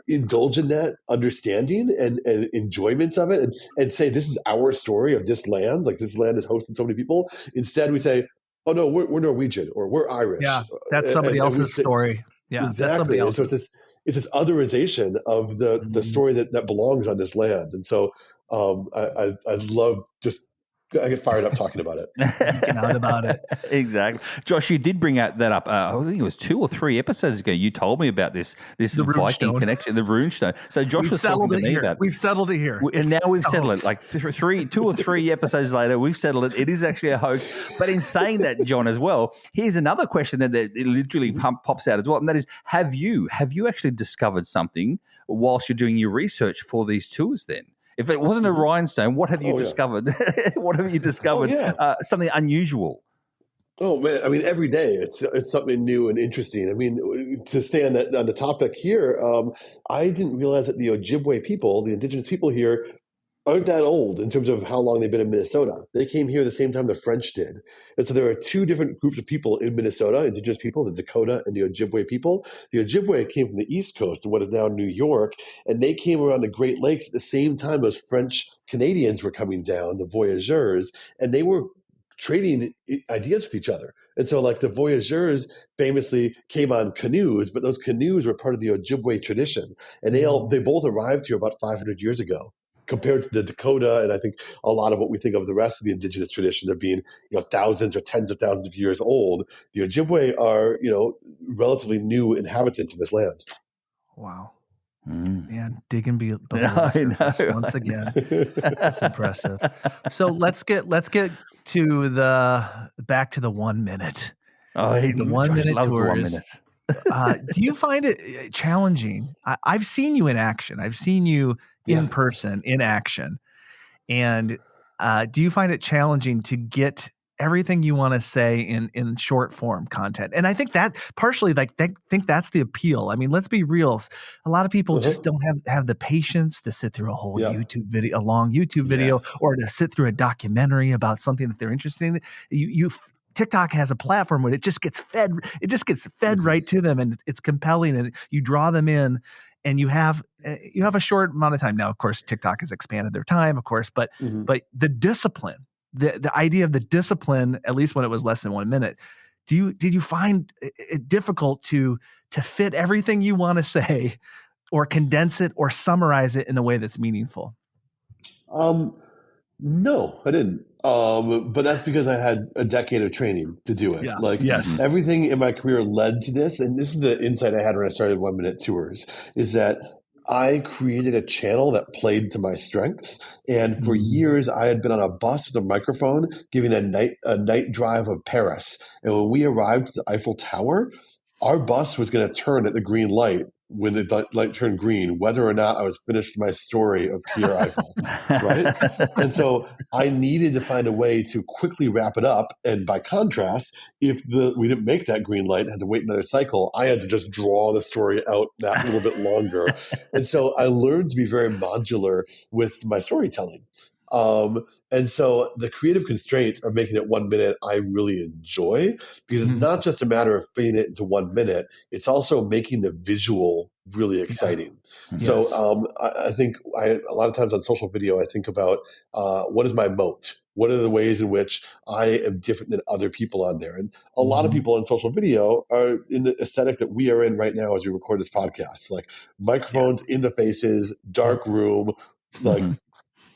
indulge in that understanding and enjoyment of it and say, this is our story of this land, like this land has hosted so many people, instead we say, oh no, we're Norwegian, or we're Irish. Yeah, that's somebody else's story. Yeah, exactly. That's somebody else's. So it's this otherization of the story that belongs on this land. And so I love I get fired up talking about it. Geeking out about it. Exactly. Josh, you did bring that up. I think it was 2 or 3 episodes ago. You told me about this Viking connection, the runestone. So Josh was talking to me about it. We've settled it here. And now we've settled it. Like 2 or 3 episodes later, we've settled it. It is actually a hoax. But in saying that, John, as well, here's another question that it literally pops out as well. And that is, have you actually discovered something whilst you're doing your research for these tours then? If it wasn't a rhinestone, what have you discovered? What have you discovered? Something unusual. Oh man! I mean, every day it's something new and interesting. I mean, to stay on the topic here, I didn't realize that the Ojibwe people, the indigenous people here, aren't that old in terms of how long they've been in Minnesota. They came here the same time the French did. And so there are 2 different groups of people in Minnesota, indigenous people, the Dakota and the Ojibwe people. The Ojibwe came from the East Coast in what is now New York, and they came around the Great Lakes at the same time as French Canadians were coming down, the voyageurs, and they were trading ideas with each other. And so like the voyageurs famously came on canoes, but those canoes were part of the Ojibwe tradition. And they both arrived here about 500 years ago compared to the Dakota. And I think a lot of what we think of the rest of the indigenous tradition of being, thousands or tens of thousands of years old. The Ojibwe are, relatively new inhabitants of this land. Wow. Man, digging below the surface once again. That's impressive. So let's get to back to the 1 minute. Oh, the 1 minute tours. 1 minute. Do you find it challenging? I've seen you in action. I've seen you in person, in action. And do you find it challenging to get everything you want to say in short form content? And I think that partially, think that's the appeal. I mean, let's be real. A lot of people just don't have the patience to sit through a whole YouTube video, a long YouTube video, or to sit through a documentary about something that they're interested in. TikTok has a platform where it just gets fed right to them, and it's compelling, and you draw them in, and you have a short amount of time. Now, of course, TikTok has expanded their time, of course, but the discipline, the idea of the discipline, at least when it was less than 1 minute, did you find it difficult to fit everything you want to say, or condense it, or summarize it in a way that's meaningful? No, I didn't. But that's because I had a decade of training to do it. Everything in my career led to this. And this is the insight I had when I started 1 Minute Tours, is that I created a channel that played to my strengths. And for years, I had been on a bus with a microphone giving a night drive of Paris. And when we arrived at the Eiffel Tower, our bus was going to turn at the green light when the light turned green, whether or not I was finished my story of Pierre Eiffel, right? And so I needed to find a way to quickly wrap it up. And by contrast, if we didn't make that green light, had to wait another cycle, I had to just draw the story out that little bit longer. And so I learned to be very modular with my storytelling. And so the creative constraints of making it 1 minute, I really enjoy, because it's not just a matter of fitting it into 1 minute. It's also making the visual really exciting. Yeah. So I think a lot of times on social video, I think about what is my moat? What are the ways in which I am different than other people on there? And a lot of people on social video are in the aesthetic that we are in right now as we record this podcast, like microphones in the faces, dark room, like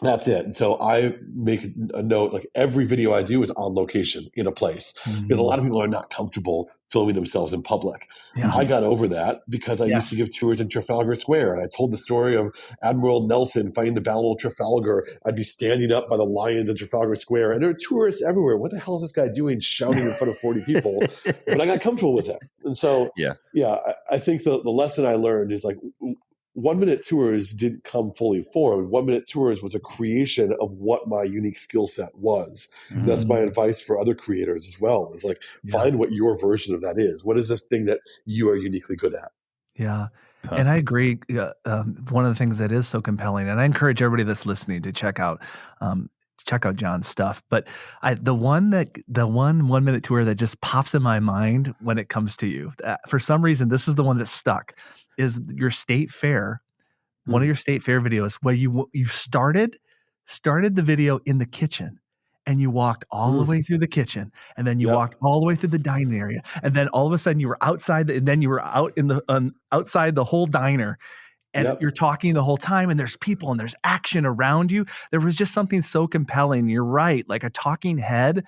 that's it. And so I make a note, like every video I do is on location in a place, because a lot of people are not comfortable filming themselves in public. Yeah. I got over that because I used to give tours in Trafalgar Square, and I told the story of Admiral Nelson fighting the Battle of Trafalgar. I'd be standing up by the lions in Trafalgar Square, and there are tourists everywhere. What the hell is this guy doing shouting in front of 40 people? But I got comfortable with it. And so, I think the lesson I learned is like, 1 Minute Tours didn't come fully formed. 1 Minute Tours was a creation of what my unique skill set was. That's my advice for other creators as well, is like, find what your version of that is. What is this thing that you are uniquely good at? Yeah. And I agree. One of the things that is so compelling, and I encourage everybody that's listening to check out John's stuff. But the 1 minute tour that just pops in my mind when it comes to you, for some reason, this is the one that stuck, is your state fair, one of your state fair videos, where you started the video in the kitchen, and you walked all the way through the kitchen, and then you walked all the way through the dining area, and then all of a sudden you were outside, and then you were out in the outside the whole diner. And you're talking the whole time, and there's people and there's action around you. There was just something so compelling. You're right. Like a talking head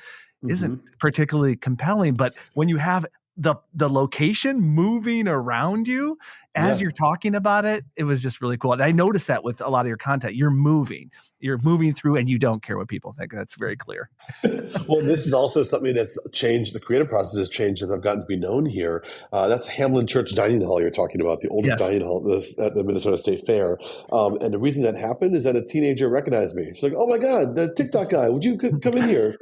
isn't particularly compelling, but when you have the location moving around you as you're talking about it, it was just really cool. And I noticed that with a lot of your content, you're moving through, and you don't care what people think. That's very clear. Well, this is also something that's changed. The creative process has changed as I've gotten to be known here. That's Hamlin Church Dining Hall you're talking about, the oldest dining hall at the Minnesota State Fair. And the reason that happened is that a teenager recognized me. She's like, "Oh my God, the TikTok guy, would you come in here?"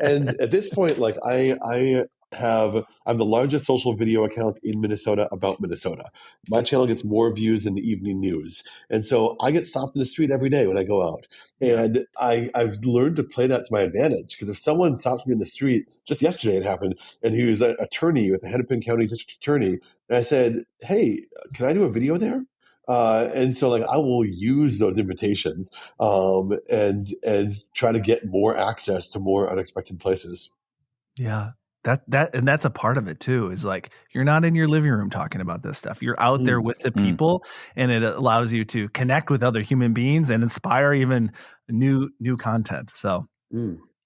And at this point, like I'm the largest social video account in Minnesota about Minnesota. My channel gets more views than the evening news. And so I get stopped in the street every day when I go out. And I've learned to play that to my advantage, because if someone stops me in the street, just yesterday it happened, and he was an attorney with the Hennepin County District Attorney. And I said, "Hey, can I do a video there?" And so like I will use those invitations and try to get more access to more unexpected places. Yeah. And that's a part of it too, is like, you're not in your living room talking about this stuff. You're out there with the people, and it allows you to connect with other human beings and inspire even new content. So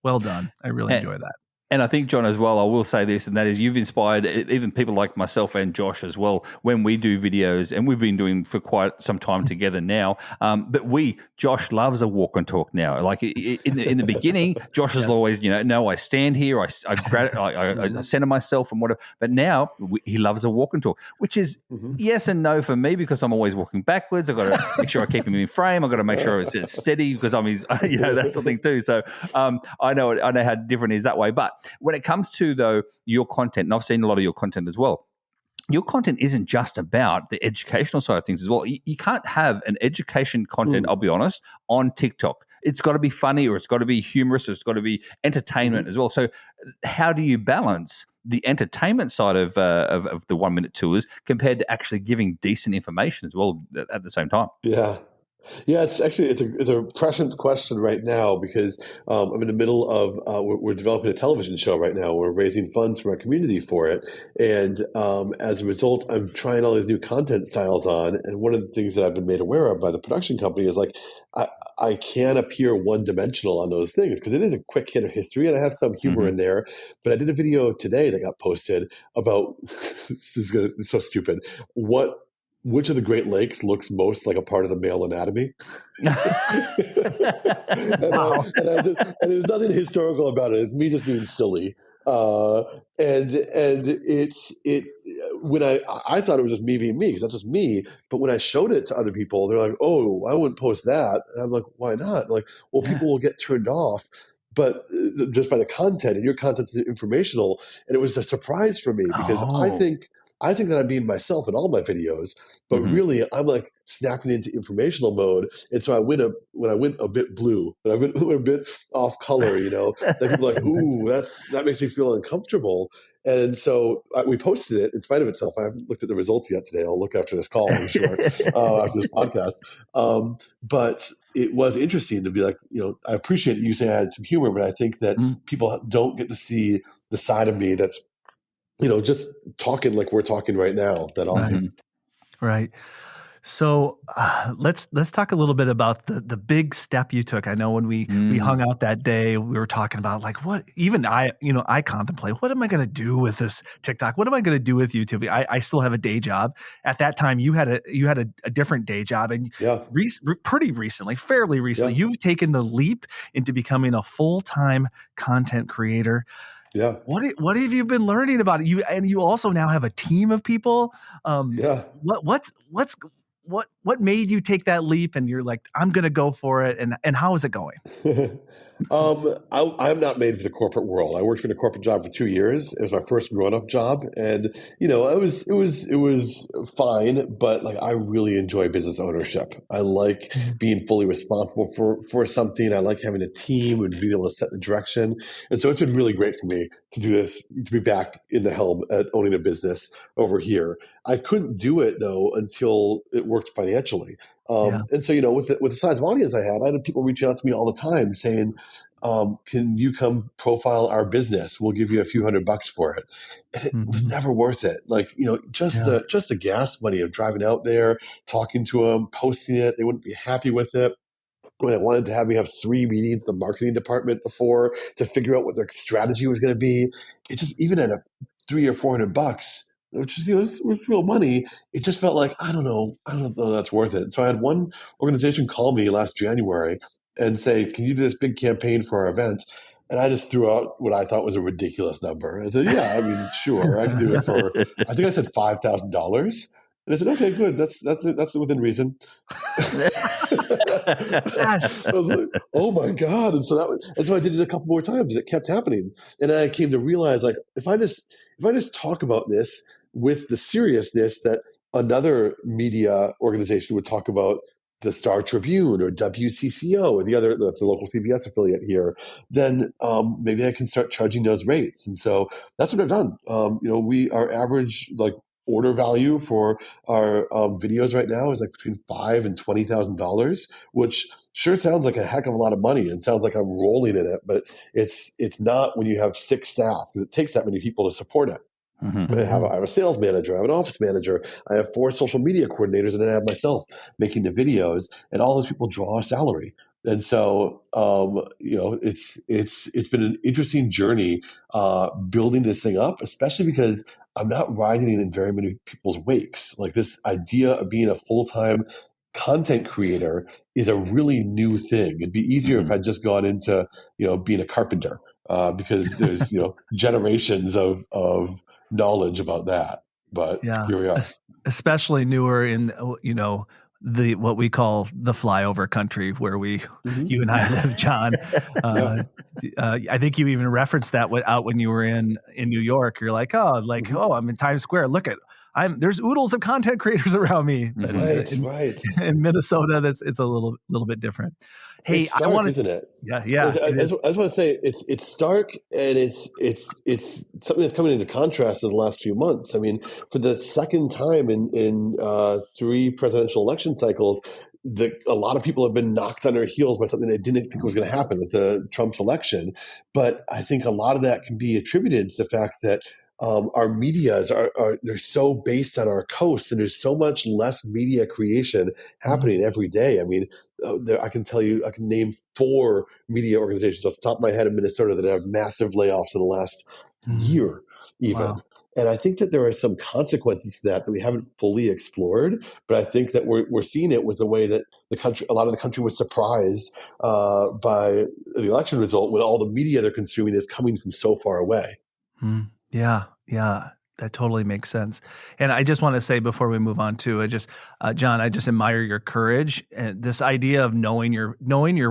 well done. I really enjoy that. And I think, John, as well, I will say this, and that is you've inspired even people like myself and Josh as well when we do videos, and we've been doing for quite some time together now. But Josh loves a walk and talk now. Like in the beginning, Josh is always, no, I stand here, I center myself and whatever. But now he loves a walk and talk, which is yes and no for me, because I'm always walking backwards. I've got to make sure I keep him in frame. I've got to make sure it's steady because I'm his, that's the thing too. So I know how different it is that way. But when it comes to, though, your content, and I've seen a lot of your content as well, your content isn't just about the educational side of things as well. You can't have an education content, I'll be honest, on TikTok. It's got to be funny, or it's got to be humorous, or it's got to be entertainment as well. So how do you balance the entertainment side of the 1 Minute Tours compared to actually giving decent information as well at the same time? Yeah, it's a prescient question right now, because I'm in the middle of we're developing a television show right now. We're raising funds from our community for it, and as a result, I'm trying all these new content styles on. And one of the things that I've been made aware of by the production company is like I can't appear one dimensional on those things, because it is a quick hit of history, and I have some humor in there. But I did a video today that got posted about it's so stupid. Which of the Great Lakes looks most like a part of the male anatomy? and there's nothing historical about it. It's me just being silly. And when I thought it was just me being me, because that's just me. But when I showed it to other people, they're like, "Oh, I wouldn't post that." And I'm like, "Why not?" Like, well, people will get turned off, but just by the content, and your content's informational. And it was a surprise for me, because I think that I'm being myself in all my videos, but really I'm like snapping into informational mode. And so when I went a bit blue, and I went a bit off color, that people are like, "Ooh, that makes me feel uncomfortable." And so we posted it in spite of itself. I haven't looked at the results yet today. I'll look after this call, I'm sure, after this podcast. But it was interesting to be like, I appreciate you saying I had some humor, but I think that people don't get to see the side of me that's, just talking like we're talking right now that often. Right. So let's talk a little bit about the big step you took. I know when we hung out that day, we were talking about like I contemplate, what am I going to do with this TikTok? What am I going to do with YouTube? I still have a day job. At that time, you had a different day job, and fairly recently, you've taken the leap into becoming a full-time content creator. Yeah. What have you been learning about it? You also now have a team of people. What made you take that leap, and you're like, I'm going to go for it, and how is it going? I'm not made for the corporate world. I worked for the corporate job for 2 years. It was my first grown-up job, and it was fine. But like, I really enjoy business ownership. I like being fully responsible for something. I like having a team and being able to set the direction. And so it's been really great for me to do this, to be back in the helm at owning a business over here. I couldn't do it though until it worked financially. And so, with the size of audience I had people reaching out to me all the time saying, can you come profile our business? We'll give you a few $100 for it. And it was never worth it. Like, just the gas money of driving out there, talking to them, posting it. They wouldn't be happy with it. When I wanted to have me have 3 meetings in the marketing department before to figure out what their strategy was going to be. It just, even at $300 or $400, which is, was real money, it just felt like, I don't know that's worth it. So I had one organization call me last January and say, can you do this big campaign for our event? And I just threw out what I thought was a ridiculous number. I said, yeah, I mean, sure, I can do it for, I think I said $5,000. And I said, okay, good. That's within reason. Yes. I was like, oh my God. And so I did it a couple more times, and it kept happening. And then I came to realize, like, if I just talk about this with the seriousness that another media organization would talk about the Star Tribune or WCCO or the other, that's a local CBS affiliate here, then maybe I can start charging those rates. And so that's what I've done. We our average, like, order value for our videos right now is like between $5,000 and $20,000, which sure sounds like a heck of a lot of money and sounds like I'm rolling in it, but it's not when you have 6 staff, because it takes that many people to support it. Mm-hmm. I have a sales manager, I have an office manager, I have 4 social media coordinators, and then I have myself making the videos, and all those people draw a salary. And so, it's been an interesting journey building this thing up, especially because I'm not riding in very many people's wakes. Like, this idea of being a full-time content creator is a really new thing. It'd be easier if I'd just gone into, being a carpenter, because there's, generations of knowledge about that. But here we are. Especially newer in, the what we call the flyover country where you and I live, John. I think you even referenced that out when you were in New York. You're like, I'm in Times Square. Look at there's oodles of content creators around me. But Right. In Minnesota, it's a little bit different. Hey, it's stark, isn't it? Yeah. I just want to say it's stark, and it's something that's coming into contrast in the last few months. I mean, for the second time in 3 presidential election cycles, a lot of people have been knocked on their heels by something they didn't think was going to happen with the Trump's election. But I think a lot of that can be attributed to the fact that our medias they're so based on our coast, and there's so much less media creation happening every day. I mean, I can name 4 media organizations off the top of my head in Minnesota that have massive layoffs in the last year, even. Wow. And I think that there are some consequences to that we haven't fully explored, but I think that we're seeing it with the way that a lot of the country was surprised by the election result, when all the media they're consuming is coming from so far away. Yeah, that totally makes sense. And I just want to say before we move on to John, I just admire your courage and this idea of knowing your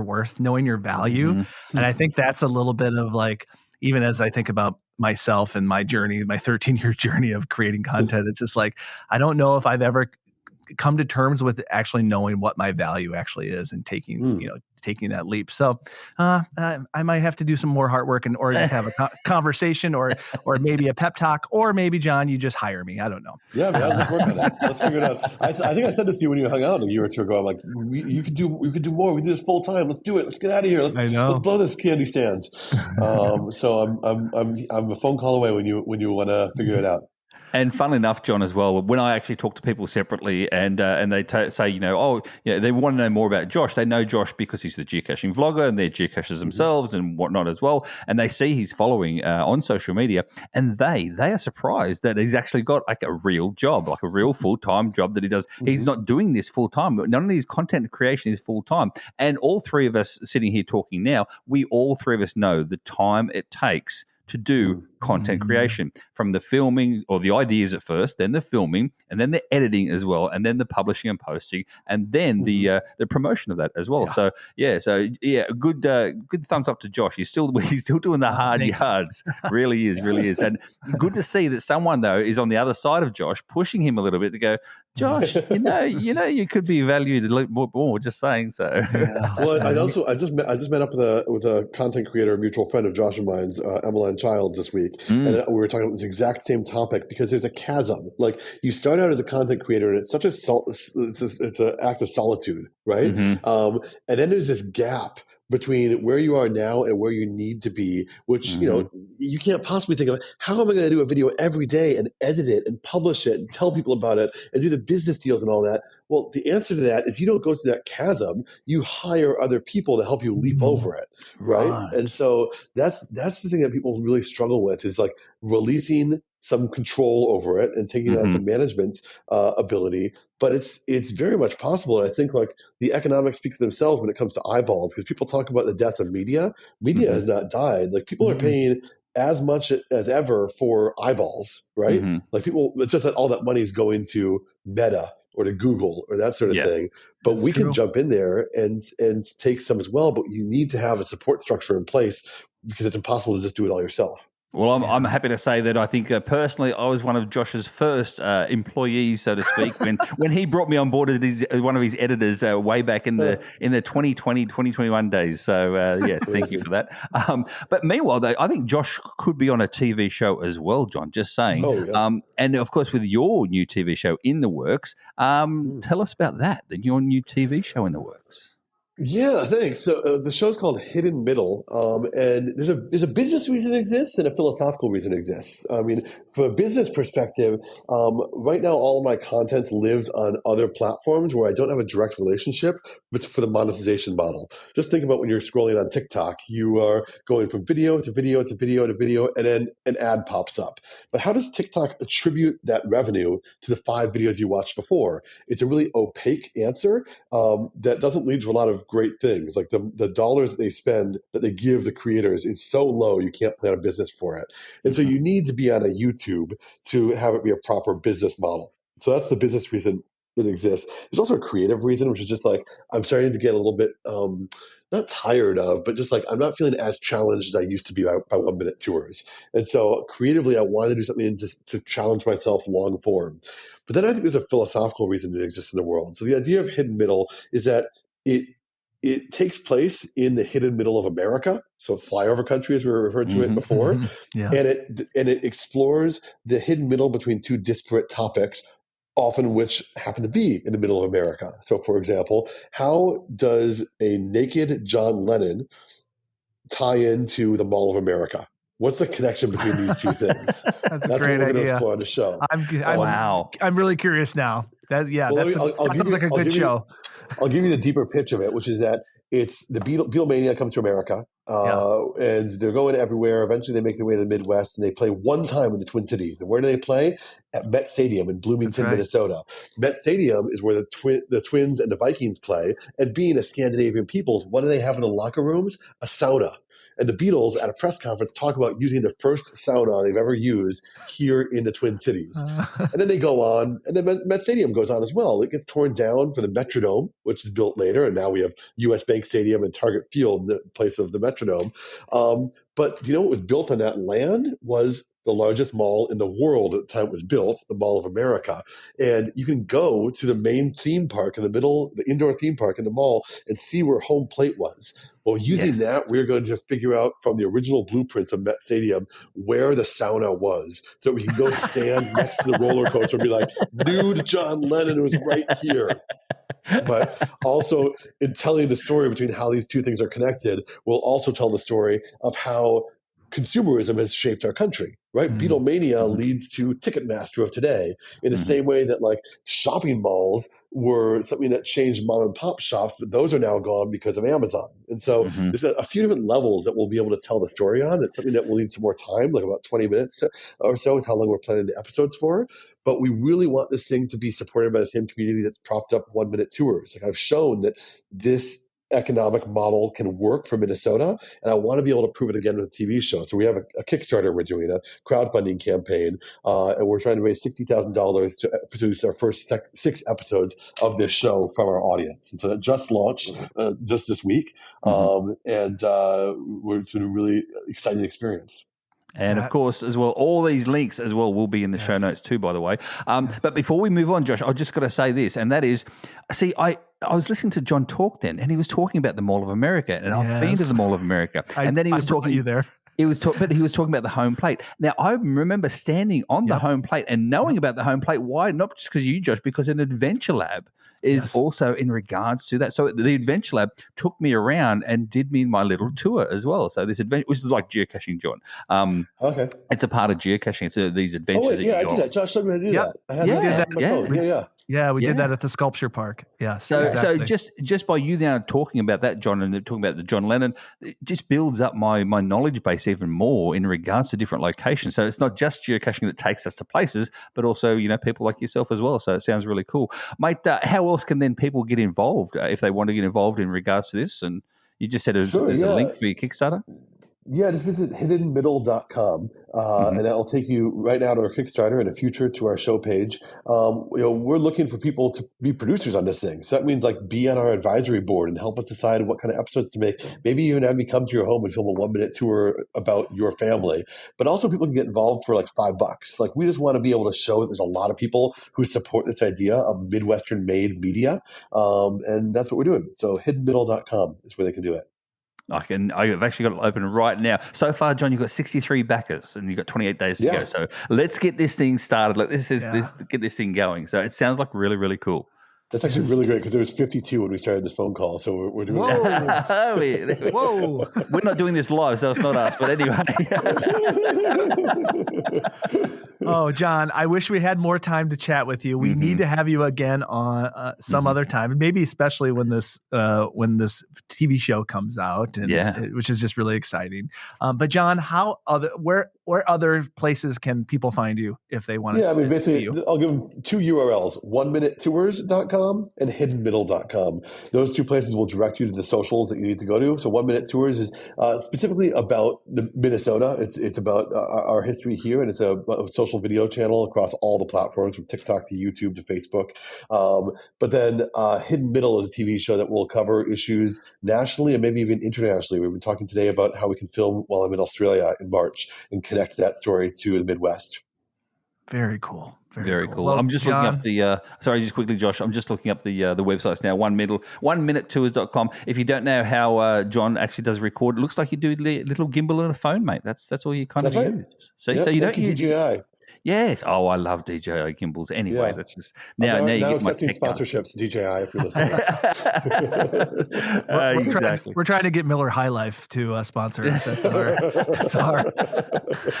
worth, knowing your value. And I think that's a little bit of like, even as I think about myself and my journey, my 13-year journey of creating content, it's just like, I don't know if I've ever come to terms with actually knowing what my value actually is and taking that leap. So I might have to do some more hard work or just have a conversation or maybe a pep talk, or maybe, John, you just hire me. I don't know. Yeah, man, let's work on that. Let's figure it out. I think I said this to you when you hung out a year or 2 ago. I'm like, you could do more. We do this full time. Let's do it. Let's get out of here. Let's blow this candy stand. So I'm a phone call away when you want to figure it out. And funnily enough, John, as well, when I actually talk to people separately and they say, they want to know more about Josh. They know Josh because he's the geocaching vlogger, and they're geocachers themselves and whatnot as well. And they see he's following on social media, and they are surprised that he's actually got like a real job, like a real full-time job that he does. He's not doing this full-time. None of his content creation is full-time. And all 3 of us sitting here talking now, we all 3 of us know the time it takes to do content creation, from the filming or the ideas at first, then the filming, and then the editing as well, and then the publishing and posting, and then the promotion of that as well. So good thumbs up to Josh. He's still doing the hard yards. Really is. And good to see that someone though is on the other side of Josh, pushing him a little bit to go, Josh, you could be valued a little more. Just saying so. Yeah. Well, I just met up with a content creator, a mutual friend of Josh and mine's, Emmeline Childs, this week, and we were talking about this exact same topic, because there's a chasm. Like, you start out as a content creator, and it's such it's an act of solitude, right? And then there's this gap between where you are now and where you need to be, which, you can't possibly think of, how am I going to do a video every day and edit it and publish it and tell people about it and do the business deals and all that? Well, the answer to that is you don't go through that chasm. You hire other people to help you leap over it, right? And so that's the thing that people really struggle with, is like releasing some control over it and taking on some management ability. But it's very much possible. And I think like the economics speak for themselves when it comes to eyeballs, because people talk about the death of media. Media has not died. Like, people are paying as much as ever for eyeballs, right? Like, people, it's just that all that money is going to Meta or to Google or that sort of thing. But we can jump in there and take some as well. But you need to have a support structure in place, because it's impossible to just do it all yourself. Well, I'm happy to say that I think personally I was one of Josh's first employees, so to speak, when he brought me on board as one of his editors way back in the 2020, 2021 days. So, yes, thank you for that. But meanwhile, though, I think Josh could be on a TV show as well, John, just saying. Oh, yeah. And, of course, with your new TV show in the works, tell us about that, your new TV show in the works. Yeah, thanks. So the show's called Hidden Middle, and there's a business reason it exists and a philosophical reason it exists. I mean, from a business perspective, right now all of my content lives on other platforms where I don't have a direct relationship, but for the monetization model. Just think about when you're scrolling on TikTok, you are going from video to video to video to video, and then an ad pops up. But how does TikTok attribute that revenue to the 5 videos you watched before? It's a really opaque answer that doesn't lead to a lot of great things. Like the dollars that they spend, that they give the creators, is so low you can't plan a business for it. And so you need to be on a YouTube to have it be a proper business model. So that's the business reason it exists. There's also a creative reason, which is just like I'm starting to get a little bit not tired of, but just like I'm not feeling as challenged as I used to be by 1 minute tours. And so creatively, I wanted to do something to challenge myself long form. But then I think there's a philosophical reason it exists in the world. So the idea of hidden middle is that it takes place in the hidden middle of America, so flyover country, as we referred to it before, Yeah. and it explores the hidden middle between 2 disparate topics, often which happen to be in the middle of America. So, for example, how does a naked John Lennon tie into the Mall of America? What's the connection between these 2 things? That's a what great we're going to idea. explore on the show. Wow. I'm really curious now. That sounds like a good show. I'll give you the deeper pitch of it, which is that it's the Beatlemania comes to America, and they're going everywhere. Eventually, they make their way to the Midwest, and they play one time in the Twin Cities. And where do they play? At Met Stadium in Bloomington, Minnesota. Met Stadium is where the Twins and the Vikings play. And being a Scandinavian peoples, what do they have in the locker rooms? A sauna. And the Beatles, at a press conference, talk about using the first sauna they've ever used here in the Twin Cities. And then they go on, and then Met Stadium goes on as well. It gets torn down for the Metrodome, which is built later, and now we have U.S. Bank Stadium and Target Field, the place of the Metrodome. But do you know what was built on that land? Was the largest mall in the world at the time it was built, the Mall of America. And you can go to the main theme park in the middle, the indoor theme park in the mall, and see where home plate was. Well, using that, we're going to figure out from the original blueprints of Met Stadium where the sauna was, so we can go stand next to the roller coaster and be like, nude John Lennon was right here. But also, in telling the story between how these 2 things are connected, we'll also tell the story of how consumerism has shaped our country, right? Beatlemania leads to Ticketmaster of today, in the same way that like shopping malls were something that changed mom and pop shops, but those are now gone because of Amazon. And so there's a few different levels that we'll be able to tell the story on. It's something that will need some more time, like about 20 minutes or so is how long we're planning the episodes for. But we really want this thing to be supported by the same community that's propped up 1 minute tours. Like I've shown that this economic model can work for Minnesota, and I want to be able to prove it again with a TV show. So we have a Kickstarter we're doing, a crowdfunding campaign, and we're trying to raise $60,000 to produce our first 6 episodes of this show from our audience. And so that just launched just this week, and it's been a really exciting experience. And of course, as well, all these links as well will be in the show notes too, by the way. But before we move on, Josh, I've just got to say this, and that is, see, I was listening to John talk then, and he was talking about the Mall of America, and I've been to the Mall of America, and then he was talking you there. But he was talking about the home plate. Now, I remember standing on the home plate and knowing about the home plate. Why? Not just because of you, Josh, because an Adventure Lab is also in regards to that. So the Adventure Lab took me around and did me my little tour as well. So this adventure, which is like geocaching, John. Okay. It's a part of geocaching. It's these adventures. Oh, wait, I did that. Josh showed me how to do that. I had that on my phone. Yeah, we did that at the sculpture park. Yeah. So just by you now talking about that, John, and talking about the John Lennon, it just builds up my knowledge base even more in regards to different locations. So it's not just geocaching that takes us to places, but also, people like yourself as well. So it sounds really cool. Mate, how else can then people get involved if they want to get involved in regards to this? And you just said there's a link for your Kickstarter? Yeah, just visit hiddenmiddle.com, and that'll take you right now to our Kickstarter and in the future to our show page. We're looking for people to be producers on this thing. So that means like be on our advisory board and help us decide what kind of episodes to make. Maybe even have me come to your home and film a 1-minute tour about your family. But also people can get involved for like $5. Like we just want to be able to show that there's a lot of people who support this idea of Midwestern made media. And that's what we're doing. So hiddenmiddle.com is where they can do it. I've actually got it open right now. So far, John, you've got 63 backers and you've got 28 days to go. So let's get this thing started. Let's get this thing going. So it sounds like really, really cool. That's actually really great because there was 52 when we started this phone call. So we're doing Whoa. We're not doing this live, so it's not us. But anyway. Oh, John, I wish we had more time to chat with you. We need to have you again on some other time, maybe especially when this TV show comes out, which is just really exciting. But John, where other places can people find you if they want to see you? I'll give them 2 URLs, oneminutetours.com and hiddenmiddle.com. Those 2 places will direct you to the socials that you need to go to. So 1 Minute Tours is specifically about Minnesota. It's about our history here, and it's a social video channel across all the platforms from TikTok to YouTube to Facebook. But then Hidden Middle is a TV show that will cover issues nationally and maybe even internationally. We've been talking today about how we can film while I'm in Australia in March and connect that story to the Midwest. Very cool. Very cool. Well, I'm just looking up the sorry, just quickly, Josh. I'm just looking up the websites now. 1minutetours.com. If you don't know how John actually does record, it looks like you do a little gimbal and a phone, mate. That's all you kind of use. So you don't use DJI. Yes. Oh, I love DJI gimbals. Anyway, that's just now you get accepting my sponsorships. DJI, if you're listening. We're trying to get Miller High Life to sponsor us. That's our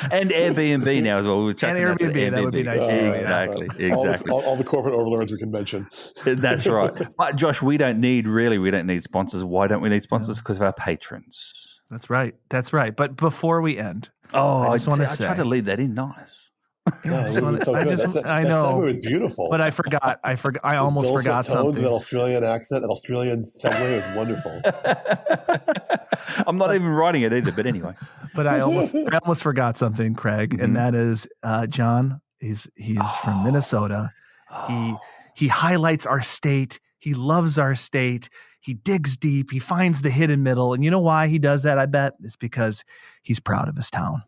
and Airbnb now as well. And Airbnb, that would be nice. Exactly. All the corporate overlords we can mention. That's right. But Josh, we don't need sponsors. Why don't we need sponsors? Because of our patrons. That's right. But before we end, I tried to lead that in nice. Yeah, so good. I know it was beautiful, but I forgot. I almost forgot something. That Australian accent, that Australian segue was wonderful. I'm not even writing it either, but anyway. But I almost forgot something, Craig, and that is John. He's from Minnesota. He highlights our state. He loves our state. He digs deep. He finds the hidden middle, and you know why he does that? I bet it's because he's proud of his town.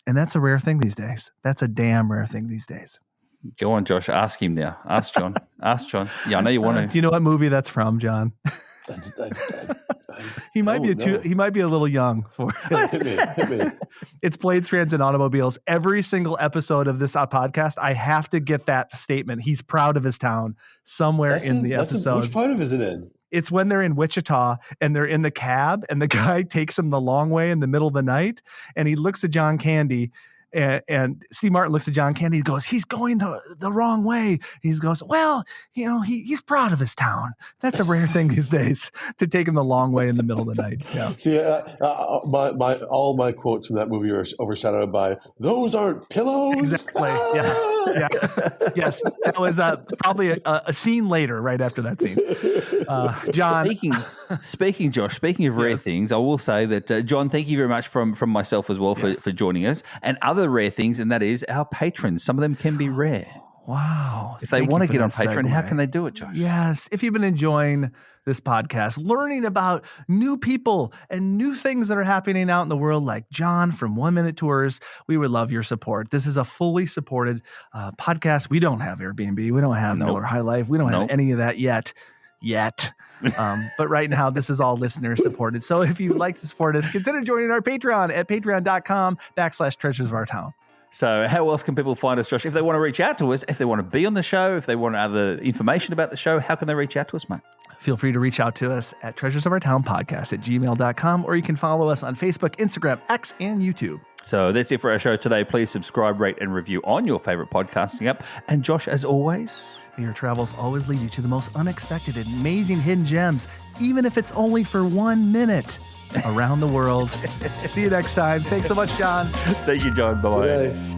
And that's a rare thing these days. That's a damn rare thing these days. Go on, Josh. Ask him now. Ask John. Yeah, I know you want to. Do you know what movie that's from, John? He might be a little young for it. Hit me. It's Blades, Fans, and Automobiles. Every single episode of this podcast, I have to get that statement. He's proud of his town somewhere in the episode. Which part of it is it in? It's when they're in Wichita and they're in the cab and the guy takes him the long way in the middle of the night and he looks at John Candy and Steve Martin looks at John Candy. He goes, he's going the wrong way. He goes, well, he's proud of his town. That's a rare thing these days to take him the long way in the middle of the night. Yeah. See, all my quotes from that movie are overshadowed by "those aren't pillows." Exactly. Yeah. Yes, that was probably a scene later, right after that scene. John. Speaking, Josh. Speaking of rare things, I will say that John, thank you very much from myself as well for joining us, and other rare things, and that is our patrons. Some of them can be rare. Wow. If they want to get on Patreon, how can they do it, Josh? Yes. If you've been enjoying this podcast, learning about new people and new things that are happening out in the world, like John from 1 Minute Tours, we would love your support. This is a fully supported podcast. We don't have Airbnb. We don't have Miller High Life. We don't have any of that yet. But right now, this is all listener supported. So if you'd like to support us, consider joining our Patreon at patreon.com/Treasures of Our Town. So how else can people find us, Josh? If they want to reach out to us, if they want to be on the show, if they want other information about the show, how can they reach out to us, mate? Feel free to reach out to us at treasuresofourtownpodcast@gmail.com, or you can follow us on Facebook, Instagram, X, and YouTube. So that's it for our show today. Please subscribe, rate, and review on your favorite podcasting app. And Josh, as always, may your travels always lead you to the most unexpected and amazing hidden gems, even if it's only for 1 minute around the world. See you next time. Thanks so much, John. Thank you, John. Bye-bye.